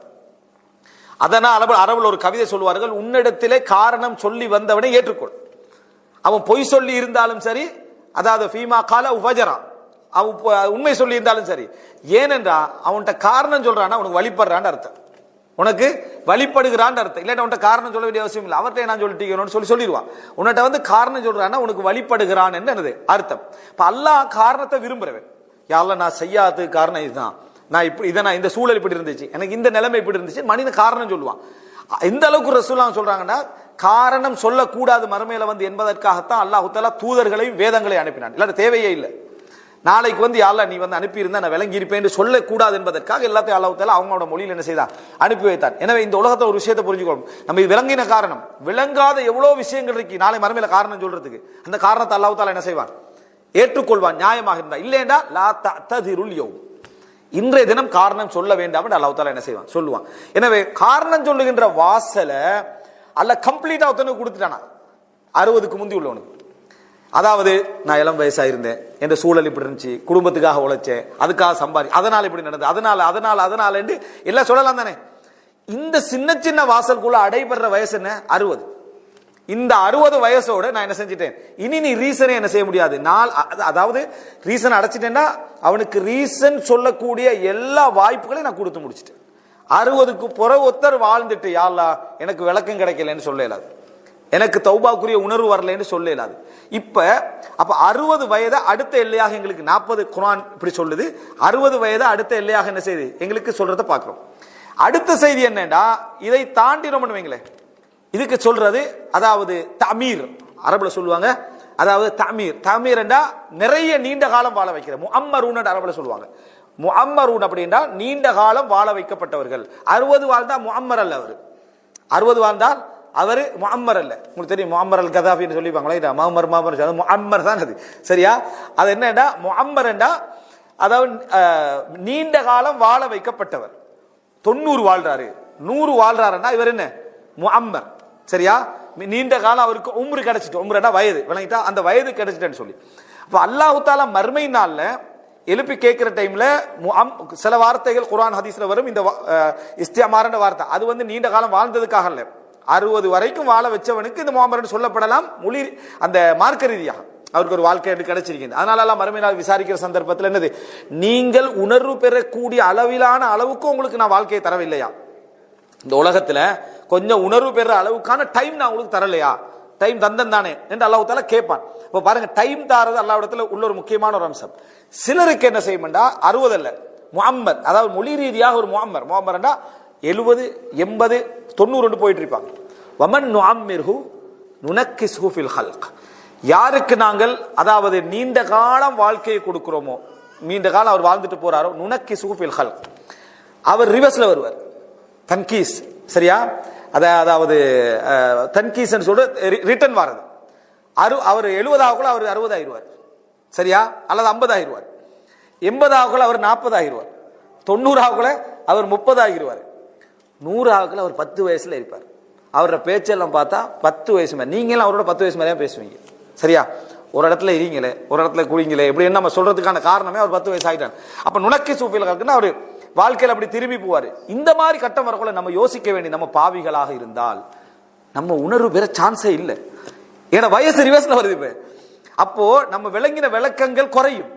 அதனால் அரபுல ஒரு கவிதை சொல்வார்கள், உன்னிடத்திலே காரணம் சொல்லி வந்தவனை ஏற்றுக்கொள். அவன் பொய் சொல்லி இருந்தாலும் சரி, அதாவது ஃபீமா கால உபஜரா, அவன் உண்மை சொல்லி இருந்தாலும் சரி. ஏனென்றா அவன்கிட்ட காரணம் சொல்றான்னா உனக்கு வழிபடுறான்னு அர்த்தம், உனக்கு வழிபடுகிறான்னு அர்த்தம். இல்லாட்ட அவன்கிட்ட காரணம் சொல்ல வேண்டிய அவசியம் இல்லை. அவர்கிட்ட நான் சொல்லிட்டீங்கன்னு சொல்லிடுவான். உன்கிட்ட காரணம் சொல்றான்னா உனக்கு வழிபடுகிறான் என்னது அர்த்தம். இப்ப அல்லாஹ் காரணத்தை விரும்புறவன். யா அல்லாஹ் நான் செய்யாதது காரணம் இதுதான், நான் இப்படி இதை நான் இந்த சூழல் இப்படி இருந்துச்சு, எனக்கு இந்த நிலைமை இப்படி இருந்துச்சு, மனிதன் காரணம் சொல்லுவான். எந்த அளவுக்கு ரசூலுல்லாஹ் சொல்றாங்கன்னா, காரணம் சொல்லக்கூடாது மறுமையில என்பதற்காகத்தான் அல்லாஹ் தஆலா தூதர்களையும் வேதங்களை அனுப்பினான். இல்லாத தேவையே இல்லை. நாளைக்கு யா அல்லாஹ் நீ அனுப்பி இருந்தா நான் விளங்கி இருப்பேன் சொல்லக்கூடாது என்பதற்காக எல்லாத்தையும் அல்லாஹ் தஆலா அவங்களோட மொழியில் என்ன செய்தான்? அனுப்பி வைத்தான். எனவே இந்த உலகத்தை ஒரு விஷயத்தை புரிஞ்சுக்கணும், நம்ம விளங்கின காரணம், விளங்காத எவ்வளவு விஷயங்கள் இருக்கு நாளை மறுமையில காரணம் சொல்றதுக்கு. அந்த காரணத்தை அல்லாஹ் தஆலா என்ன செய்வான்? ஏற்றுக்கொள்வான், நியாயமாக இருந்தா. இல்லையா லா தஅததிருல் யௌம், இன்றைய தினம் காரணம் சொல்ல வேண்டாம் என்று அல்லாஹ் தஆலா என்ன செய்வான்? சொல்லுவான். எனவே காரணம் சொல்லுகின்ற வாசல அல்லாஹ் கம்ப்ளீட்டா ஒருத்தனுக்கு கொடுத்துட்டானா, 60க்கு முந்தி உள்ளவனுக்கு. அதாவது நான் இளம் வயசா இருந்தேன், என்ற சூழல் இப்படி இருந்துச்சு, குடும்பத்துக்காக உழைச்சேன், அதுக்காக சம்பாதி, அதனால இப்படி நடந்தது, அதனால என்று எல்லாம் சொல்லலாம் தானே. இந்த சின்ன சின்ன வாசலுக்குள்ள அடைபடுற வயசு என்ன? 60. இந்த 60 வயசோட நான் என்ன செஞ்சிட்டேன்? இனி நீ ரீசனே என்ன செய்ய முடியாது. அதாவது ரீசன் அடைச்சிட்டேன்னா அவனுக்கு ரீசன் சொல்லக்கூடிய எல்லா வாய்ப்புகளையும் நான் கொடுத்து முடிச்சிட்டேன். 60க்கு பிறகு ஒருத்தர் வாழ்ந்துட்டு யா அல்லாஹ் எனக்கு விளக்கம் கிடைக்கலன்னு சொல்ல இயலாது, எனக்கு தௌபாக்குரிய உணர்வு வரலன்னு சொல்ல இயலாது. அப்ப 60 வயதை அடுத்த எல்லையாக எங்களுக்கு 40 குர்ஆன் இப்படி சொல்லுது. 60 வயதை அடுத்த எல்லையாக என்ன செய்யுது? எங்களுக்கு சொல்றத பாக்குறோம். அடுத்த செய்தி என்னன்னா, இதை தாண்டி ரொம்ப வைங்களேன், இதுக்கு சொல்றது அதாவது தமீர், அரபுல சொல்லுவாங்க. அதாவது தமீர் என்றா நிறைய நீண்ட காலம் வாழ வைக்கிற, முஅம்மரூன் அரபுல சொல்லுவாங்க. முஅம்மரூன் அப்படின்னா நீண்ட காலம் வாழ வைக்கப்பட்டவர்கள். 60 வாழ்ந்தா முஅம்மர் அல்ல அவர். 60 வாழ்ந்தால் அவர் முஅம்மர் அல்ல. உங்களுக்கு தெரியும் முஅம்மர் அல் கதாஃபின்னு சொல்லிப்பாங்களா? முஅம்மர் தான் அது, சரியா? அது என்னடா முஅம்மர் என்றா அதாவது நீண்ட காலம் வாழ வைக்கப்பட்டவர். 90 வாழ்றாரு, 100 வாழ்றாருன்னா இவர் என்ன? முஅம்மர், சரியா? நீண்ட காலம் அவருக்கு உம்ரு கிடைச்சிட்டு, உம்ருனா வயது, விளங்கிட்டா? அந்த வயது கிடைச்சிட்டேன்னு சொல்லி. அப்ப அல்லாஹ் தஆலா மறுமை நாள்ல எழுப்பி கேட்கிற டைம்ல சில வார்த்தைகள் குர்ஆன் ஹதீஸ்ல வரும். இந்த இஸ்திமார்ன்ற வார்த்தை அது நீண்ட காலம் வாழ்ந்ததுக்காக இல்ல, 60 வரைக்கும் வாழ வச்சவனுக்கு இந்த முஅம்மர் சொல்லப்படலாம். மொழி அந்த மார்க்க ரீதியாக அவருக்கு ஒரு வாழ்க்கை கிடைச்சிருக்கிறது. அதனால எல்லாம் மறுமை நாள் விசாரிக்கிற சந்தர்ப்பத்தில் என்னது? நீங்கள் உணர்வு பெறக்கூடிய அளவிலான அளவுக்கு உங்களுக்கு நான் வாழ்க்கையை தரவில்லையா? இந்த உலகத்துல கொஞ்சம் உணர்வு பெற அளவுக்கான டைம் நான் உங்களுக்கு தரலையா? டைம் தந்தன் தானே என்று அல்லாஹ் தஆலா கேட்பான். இப்ப பாருங்க, டைம் தாரது அல்லாஹ் இடத்துல உள்ள ஒரு முக்கியமான ஒரு அம்சம். சிலருக்கு என்ன செய்யும்டா 60 அல்ல, முஅம்மர், அதாவது மொழி ரீதியாக ஒரு முஅம்மர் 70, 80, 90 போயிட்டு இருப்பாங்க. வமன் நுஅம்மிர்ஹு நுனக்கிஸ்ஹு ஃபில் ஹல்க், யாருக்கு நாங்கள் அதாவது நீண்ட காலம் வாழ்க்கையை கொடுக்கிறோமோ, நீண்ட காலம் அவர் வாழ்ந்துட்டு போறாரோ, நுனக்கிஸ்ஹு ஃபில் ஹல்க், அவர் ரிவர்ஸ்ல வருவார். தன்கீஸ், சரியா? அதாவது தன்கீஸ் சொல்ற ரிட்டர்ன் வாரது. அவர் 70 ஆகுள்ள அவர் 60 ஆயிடுவார், சரியா? அல்லது 50 ஆயிடுவார். 80 ஆகுள்ள அவர் 40 ஆகிடுவார். 90 ஆகுள்ள அவர் 30 ஆகிடுவார். 100 ஆகுள்ள அவர் 10 வயசுல இருப்பார். அவரோட பேச்செல்லாம் பார்த்தா 10 வயசு மேலே. நீங்களும் அவரோட 10 வயசு மேலே பேசுவீங்க. சரியா? ஒரு இடத்துல இருங்களே, ஒரு இடத்துல குடிங்களே, இப்படி நம்ம சொல்றதுக்கான காரணமே அவர் 10 வயசு ஆகிட்டாங்க. அப்ப நுணக்கி சூஃபியில் இருக்குன்னா அவரு வாழ்க்கையில் அப்படி திரும்பி போவாரு. இந்த மாதிரி கட்டம் வரக்குள்ள நம்ம யோசிக்க வேண்டிய, நம்ம பாவிகளாக இருந்தால் நம்ம உணர்வு பெற சான்ஸே இல்லை. ஏன்னா வயசு ரிவர்ஸ்ல வருது. இப்ப அப்போ நம்ம விளங்கின விளக்கங்கள் குறையும்.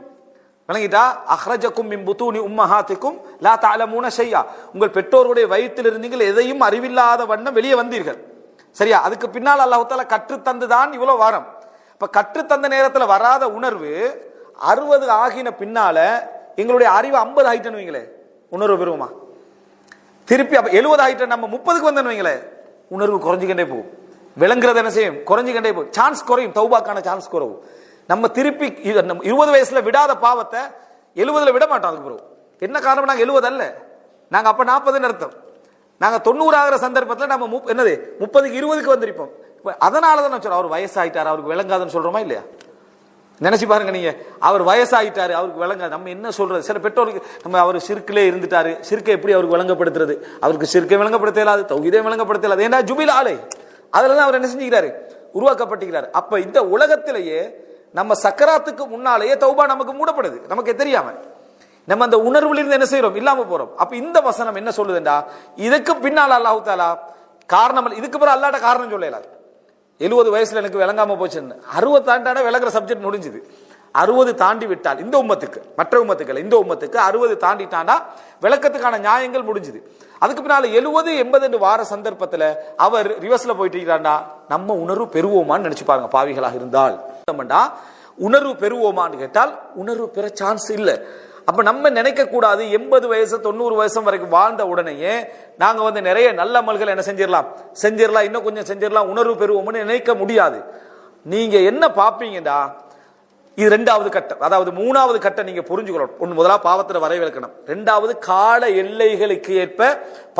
விளங்கிட்டா? அஹ்ரஜக்கும் மின் புத்தூனி உம்மஹாத்திக்கும் லா தஅலமூன ஷையா. உங்கள் பெற்றோருடைய வயிற்றில் இருந்தீங்கள், எதையும் அறிவில்லாத வண்ணம் வெளியே வந்தீர்கள். சரியா? அதுக்கு பின்னால் அல்லாஹ் தஆலா கற்று தந்துதான் இவ்வளவு வாரம். இப்ப கற்று தந்த நேரத்தில் வராத உணர்வு 60 ஆகின பின்னால எங்களுடைய அறிவு 50 ஆயிட்டேன்னு வைங்களே, உணர்வு பெறுவோமா? திருப்பி 70 ஆயிட்ட நம்ம 30க்கு வந்தேன்னு வைங்களே, உணர்வு குறைஞ்சிக்கிட்டே போகும். விளங்குறது என்ன செய்யும்? குறைஞ்சிக்கிட்டே போகும். சான்ஸ் குறையும், தௌபாக்கான சான்ஸ் குறையும். நம்ம திருப்பி 20 வயசுல விடாத பாவத்தை 70ல விட மாட்டோம். அதுக்கு பிறகு என்ன காரணம்? நாங்க 70 அல்ல, நாங்க அப்ப 40ன்னு அர்த்தம். நாங்க 90 ஆகிற சந்தர்ப்பத்தில் நம்ம என்னது 30க்கு 20க்கு வந்திருப்போம். அதனாலதான் நான் சொல்றேன், அவர் வயசாயிட்டார், அவருக்கு விளங்காதுன்னு சொல்றோமா இல்லையா? நினைச்சு பாருங்க நீங்க. அவர் வயசாயிட்டாரு, அவருக்கு விளங்காது. நம்ம என்ன சொல்றது? சில பெற்றோருக்கு நம்ம அவர் சிறுக்கிலே இருந்துட்டாரு, சிறுக்கை எப்படி அவருக்கு விளங்கப்படுத்துறது? அவருக்கு சிறுக்கை விளங்கப்படுத்த இயலாது, தௌஹீதை விளங்கப்படுத்த இயலாது. ஏன்னா ஜுபில் ஆலை, அதுலதான் அவர் என்ன செஞ்சுக்கிறாரு? உருவாக்கப்பட்டுகிறார். அப்ப இந்த உலகத்திலேயே நம்ம சக்கராத்துக்கு முன்னாலேயே தௌபா நமக்கு மூடப்படுது, நமக்கு தெரியாம. நம்ம அந்த உணர்வுல இருந்து என்ன செய்யறோம்? இல்லாம போறோம். அப்ப இந்த வசனம் என்ன சொல்லுதுண்டா, இதுக்கு பின்னால் அல்லாஹ் தஆலா காரணம், இதுக்கு பிறகு அல்லாஹ்ட்ட காரணம் சொல்லல. 70 வயசுல எனக்கு விளங்காம போச்சுன்னு 60 தாண்டான விளங்குற சப்ஜெக்ட் முடிஞ்சுது. 60 தாண்டி விட்டால் இந்த உம்மத்துக்கு, மற்ற உம்மத்துக்கள், இந்த உம்மத்துக்கு 60 தாண்டிட்டாண்டா விளக்கத்துக்கான நியாயங்கள் முடிஞ்சுது. அதுக்கு பின்னால 70 80 வார சந்தர்ப்பத்துல அவர் ரிவர்ஸ்ல போயிட்டு இருக்கிறாண்டா, நம்ம உணர்வு பெறுவோமான்னு நினைச்சு பாருங்க. பாவிகளாக இருந்தால் உணர்வு பெறுவோமான்னு கேட்டால் உணர்வு பெற சான்ஸ் இல்லை. அப்ப நம்ம நினைக்க கூடாது 80 வயசு 90 வயசு வரைக்கும் வாழ்ந்த உடனேயே நாங்க நிறைய நல்ல அமல்கள் என்ன செஞ்சிடலாம், இன்னும் கொஞ்சம் செஞ்சிடலாம், உணர்வு பெறுவோம்னு நினைக்க முடியாது. நீங்க என்ன பாப்பீங்கடா, இது 2வது கட்டம். அதாவது 3வது கட்டம் நீங்க புரிஞ்சுக்கணும். முதலாவது பாவத்துல வரைவிலக்கணும், 2வது கால எல்லைகளுக்கு ஏற்ப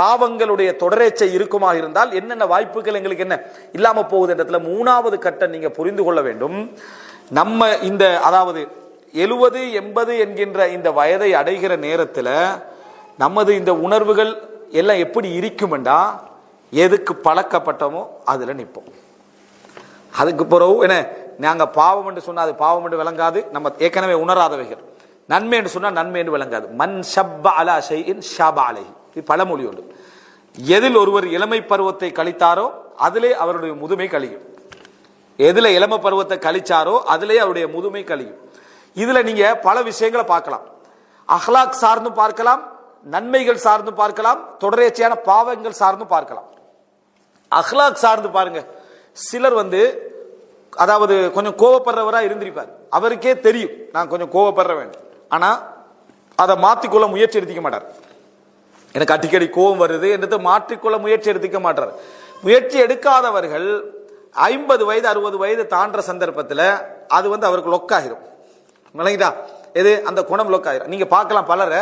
பாவங்களுடைய தொடரேச்சை இருக்குமா இருந்தால் என்னென்ன வாய்ப்புகள் எங்களுக்கு என்ன இல்லாம போகுது இடத்துல 3வது கட்டம் நீங்க புரிந்து கொள்ள வேண்டும். நம்ம இந்த அதாவது 70 80 என்கின்ற இந்த வயதை அடைகிற நேரத்தில் நமது இந்த உணர்வுகள் எல்லாம் எப்படி இருக்குமெண்டா, எதுக்கு பழக்கப்பட்டோமோ அதுல நிற்போம். அதுக்கு பிறகு என்ன, நாங்க பாவம் என்று சொன்னா அது பாவம் என்று விளங்காது, நம்ம ஏற்கனவே உணராதவைகள். நன்மை என்று சொன்னா நன்மை என்று விளங்காது. மன் ஷப்ப அலா ஷைஇன் ஷாப அலைஹி, இது பழமொழி உண்டு. எதில் ஒருவர் இளமை பருவத்தை கழித்தாரோ அதிலே அவருடைய முதுமை கழியும். எதுல இளமை பருவத்தை கழிச்சாரோ அதிலே அவருடைய முதுமை கழியும். இதுல நீங்க பல விஷயங்களை பார்க்கலாம். அஹ்லாக் சார்ந்து பார்க்கலாம், நன்மைகள் சார்ந்து பார்க்கலாம், தொடரேச்சையான பாவங்கள் சார்ந்து பார்க்கலாம். அஹ்லாக் சார்ந்து பாருங்க. சிலர் அதாவது கொஞ்சம் கோவப்படுறவரா இருந்திருப்பார், அவருக்கே தெரியும் நான் கொஞ்சம் கோவப்படுற வேண்டும், ஆனா அதை மாத்திக்கொள்ள முயற்சி எடுத்துக்க மாட்டார். எனக்கு அடிக்கடி கோபம் வருது என்று மாற்றிக்கொள்ள முயற்சி எடுத்துக்க மாட்டார். முயற்சி எடுக்காதவர்கள் 50 வயது 60 வயது தாண்ட சந்தர்ப்பத்தில் அது அவருக்கு லொக்காகிரும். விளங்கிட்டா? எது அந்த குணம் லொக்காகிரும். நீங்க பார்க்கலாம் பலரை,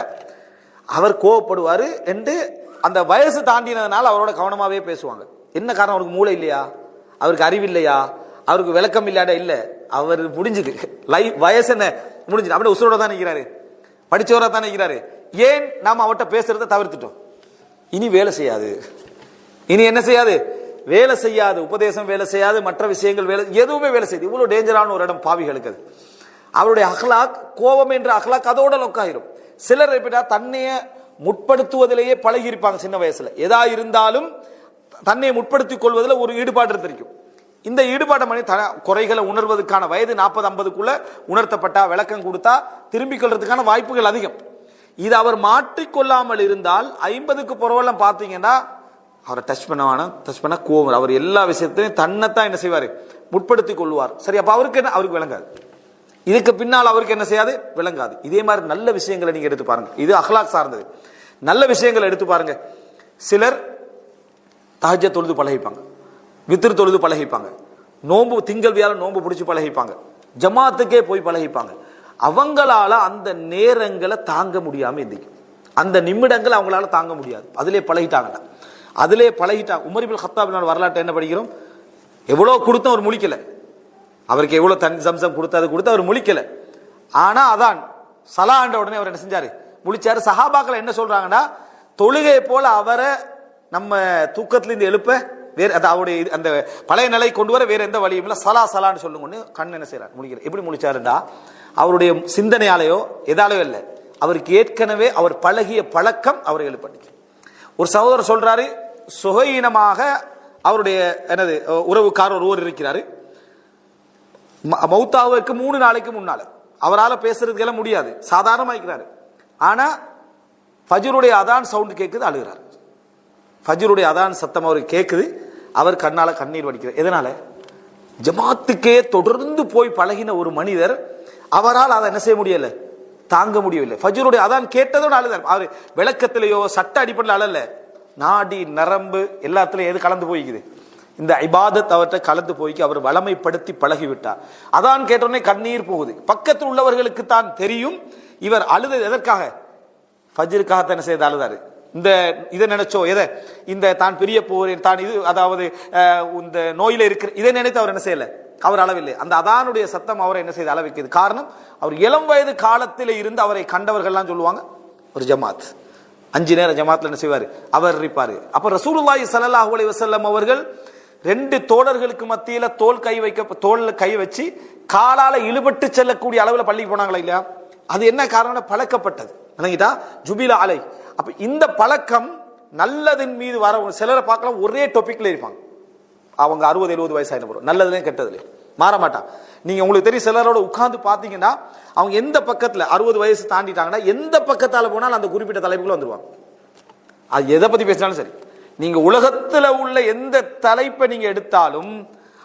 அவர் கோவப்படுவாரு என்று அந்த வயசு தாண்டினதுனால அவரோட கவனமாவே பேசுவாங்க. என்ன காரணம்? அவருக்கு மூளை இல்லையா, அவருக்கு அறிவு இல்லையா, அவருக்கு விளக்கம் இல்லாட இல்ல, அவர் முடிஞ்சது வயசு என்ன முடிஞ்சது, அப்படியே உசுரோட தான் நிற்கிறாரு, படிச்சவரா தான் நிற்கிறாரு. ஏன் நாம அவர்கிட்ட பேசுறத தவிர்த்துட்டோம்? இனி வேலை செய்யாது, இனி என்ன செய்யாது, வேலை செய்யாது, உபதேசம் வேலை செய்யாது, மற்ற விஷயங்கள் வேலை எதுவுமே வேலை செய்யுது. இவ்வளவு டேஞ்சரான ஒரு இடம் பாவிகளுக்கு அது. அவருடைய அஹ்லாக், கோபம் என்ற அஹ்லாக் அதோட லொக்காயிரும். சிலர் எப்படின்னா தன்னைய முற்படுத்துவதிலேயே பழகி இருப்பாங்க. சின்ன வயசுல எதா இருந்தாலும் தன்னை முற்படுத்திக் கொள்வதில் ஒரு ஈடுபாடு இருந்திருக்கும். இந்த ஈடுபாடு மணி குறைகளை உணர்வதற்கான வயது 40-50க்குள்ள உணர்த்தப்பட்டா, விளக்கம் கொடுத்தா திரும்பிக் கொள்றதுக்கான வாய்ப்புகள் அதிகம். இது அவர் மாற்றிக்கொள்ளாமல் இருந்தால் 50க்கு புறவெல்லாம் பார்த்தீங்கன்னா அவரை டச் பண்ண கோவம், அவர் எல்லா விஷயத்தையும் தன்னைத்தான் என்ன செய்வாரு, முற்படுத்திக் கொள்வார். சரி, அப்ப அவருக்கு என்ன, அவருக்கு விளங்காது. இதுக்கு பின்னால் அவருக்கு என்ன செய்யாது, விளங்காது. இதே மாதிரி நல்ல விஷயங்களை நீங்க எடுத்து பாருங்க. இது அஹ்லாக் சார்ந்தது. நல்ல விஷயங்களை எடுத்து பாருங்க. சிலர் தஹஜ்ஜத் தொழுது பழகிப்பாங்க, வித்ர் தொழுது பழகிப்பாங்க, நோன்பு திங்கள் வியாழன் நோன்பு பிடிச்சி பழகிப்பாங்க, ஜமாத்துக்கே போய் பழகிப்பாங்க. அவங்களால அந்த நேரங்களை தாங்க முடியாம எந்திக்கும், அந்த நிமிடங்களை அவங்களால தாங்க முடியாது. அதிலே பழகிட்டாங்கடா, அதிலே பழகிட்டாங்க. உமர் இப்னு கத்தாப் வரலாற்றை என்ன படிக்கிறோம், எவ்வளவு கொடுத்தும் அவர் முழிக்கல, அவருக்கு எவ்வளவு தண்ணி சம்சம் கொடுத்து அவர் முழிக்கல. ஆனா அதான் சலா ஆண்ட உடனே அவர் என்ன செஞ்சாரு, முழிச்சாரு. சஹாபாக்கள் என்ன சொல்றாங்கன்னா, தொழுகை போல அவரை நம்ம தூக்கத்திலிருந்து எழுப்ப வேற அவருடைய அந்த பழைய நிலை கொண்டு வர வேற எந்த வழியும் இல்லை. சலா சலான்னு சொல்லுங்கன்னு கண் என்ன செய்யறார், முடிக்கிறார். எப்படி முடிச்சாருண்டா அவருடைய சிந்தனையாலேயோ எதாலேயோ இல்லை, அவருக்கு ஏற்கனவே அவர் பழகிய பழக்கம் அவரை எழுப்பண்ணிக்கு. ஒரு சகோதரர் சொல்றாரு, சுகையினமாக அவருடைய என்னது உறவுக்காரர் ஒருவர் இருக்கிறாரு, மௌத்தாவுக்கு 3 நாளைக்கு முன்னால அவரால் பேசுறதுக்கெல்லாம் முடியாது, சாதாரணமாக்கிறாரு. ஆனா ஃபஜ்ருடைய அதான் சவுண்ட் கேட்குது, அழுகிறார். ஃபஜ்ருடைய அதான் சத்தம் அவருக்கு கேட்குது, அவர் கண்ணால கண்ணீர் வடிக்கிறார். எதனால? ஜமாத்துக்கே தொடர்ந்து போய் பழகின ஒரு மனிதர் அவரால் அதை என்ன செய்ய முடியல, தாங்க முடியவில்லை. ஃபஜ்ருடைய அதான் கேட்டதோட அழுதார். அவர் விளக்கத்திலேயோ சட்ட அடிப்படையில் அழல, நாடி நரம்பு எல்லாத்திலையும் எது கலந்து போய்க்குது, இந்த இபாதத் அவர்கிட்ட கலந்து போய்க்கு அவர் வளமைப்படுத்தி பழகிவிட்டார். அதான் கேட்டோடனே கண்ணீர் போகுது. பக்கத்தில் உள்ளவர்களுக்கு தான் தெரியும் இவர் அழுது எதற்காக, ஃபஜ்ருக்காக என்ன செய்து அழுதாரு. இந்த இதை நினைச்சோ எதை, இந்த தான் பிரிய போறேன் தான் இது, அதாவது இந்த நோயில இருக்கிற இதை நினைத்து அவர் என்ன செய்யல, அவர் அளவில்லை. அந்த அதானுடைய சத்தம் அவரை என்ன செய்து அளவிக்கிறது. காரணம், அவர் இளம் வயது காலத்தில் இருந்து அவரை கண்டவர்கள்லாம் சொல்லுவாங்க, ஒரு ஜமாத் 5 நேர ஜமாத்ல என்ன செய்வாரு, அவர் இருப்பாரு. அப்ப ரசூலுல்லாஹி ஸல்லல்லாஹு அலைஹி வஸல்லம் அவர்கள் 2 தோழர்களுக்கு மத்தியில தோல்ல கை வச்சு காலால இழுபட்டு செல்லக்கூடிய அளவுல பள்ளிக்கு போனாங்களா இல்லையா? அது என்ன காரணம், பழக்கப்பட்டது. விளங்கிட்டா, ஜுபிலா அலை. அப்ப இந்த பழக்கம் நல்லதின் மீது வர, சிலரை பார்க்கலாம் ஒரே டாபிக்ல இருப்பாங்க, அவங்க 60-70 வயசு ஆயிடும், நல்லதுலயும் கெட்டதுலயும் மாற மாட்டான். நீங்க உங்களுக்கு தெரியும், சிலரோட உட்கார்ந்து பாத்தீங்கன்னா அவங்க எந்த பக்கத்துல 60 வயசு தாண்டிட்டாங்கன்னா எந்த பக்கத்தால போனாலும் அந்த குறிப்பிட்ட தலைப்புக்குள்ள வந்துருவாங்க. அது எதை பத்தி பேசினாலும் சரி, நீங்க உலகத்துல உள்ள எந்த தலைப்பை நீங்க எடுத்தாலும்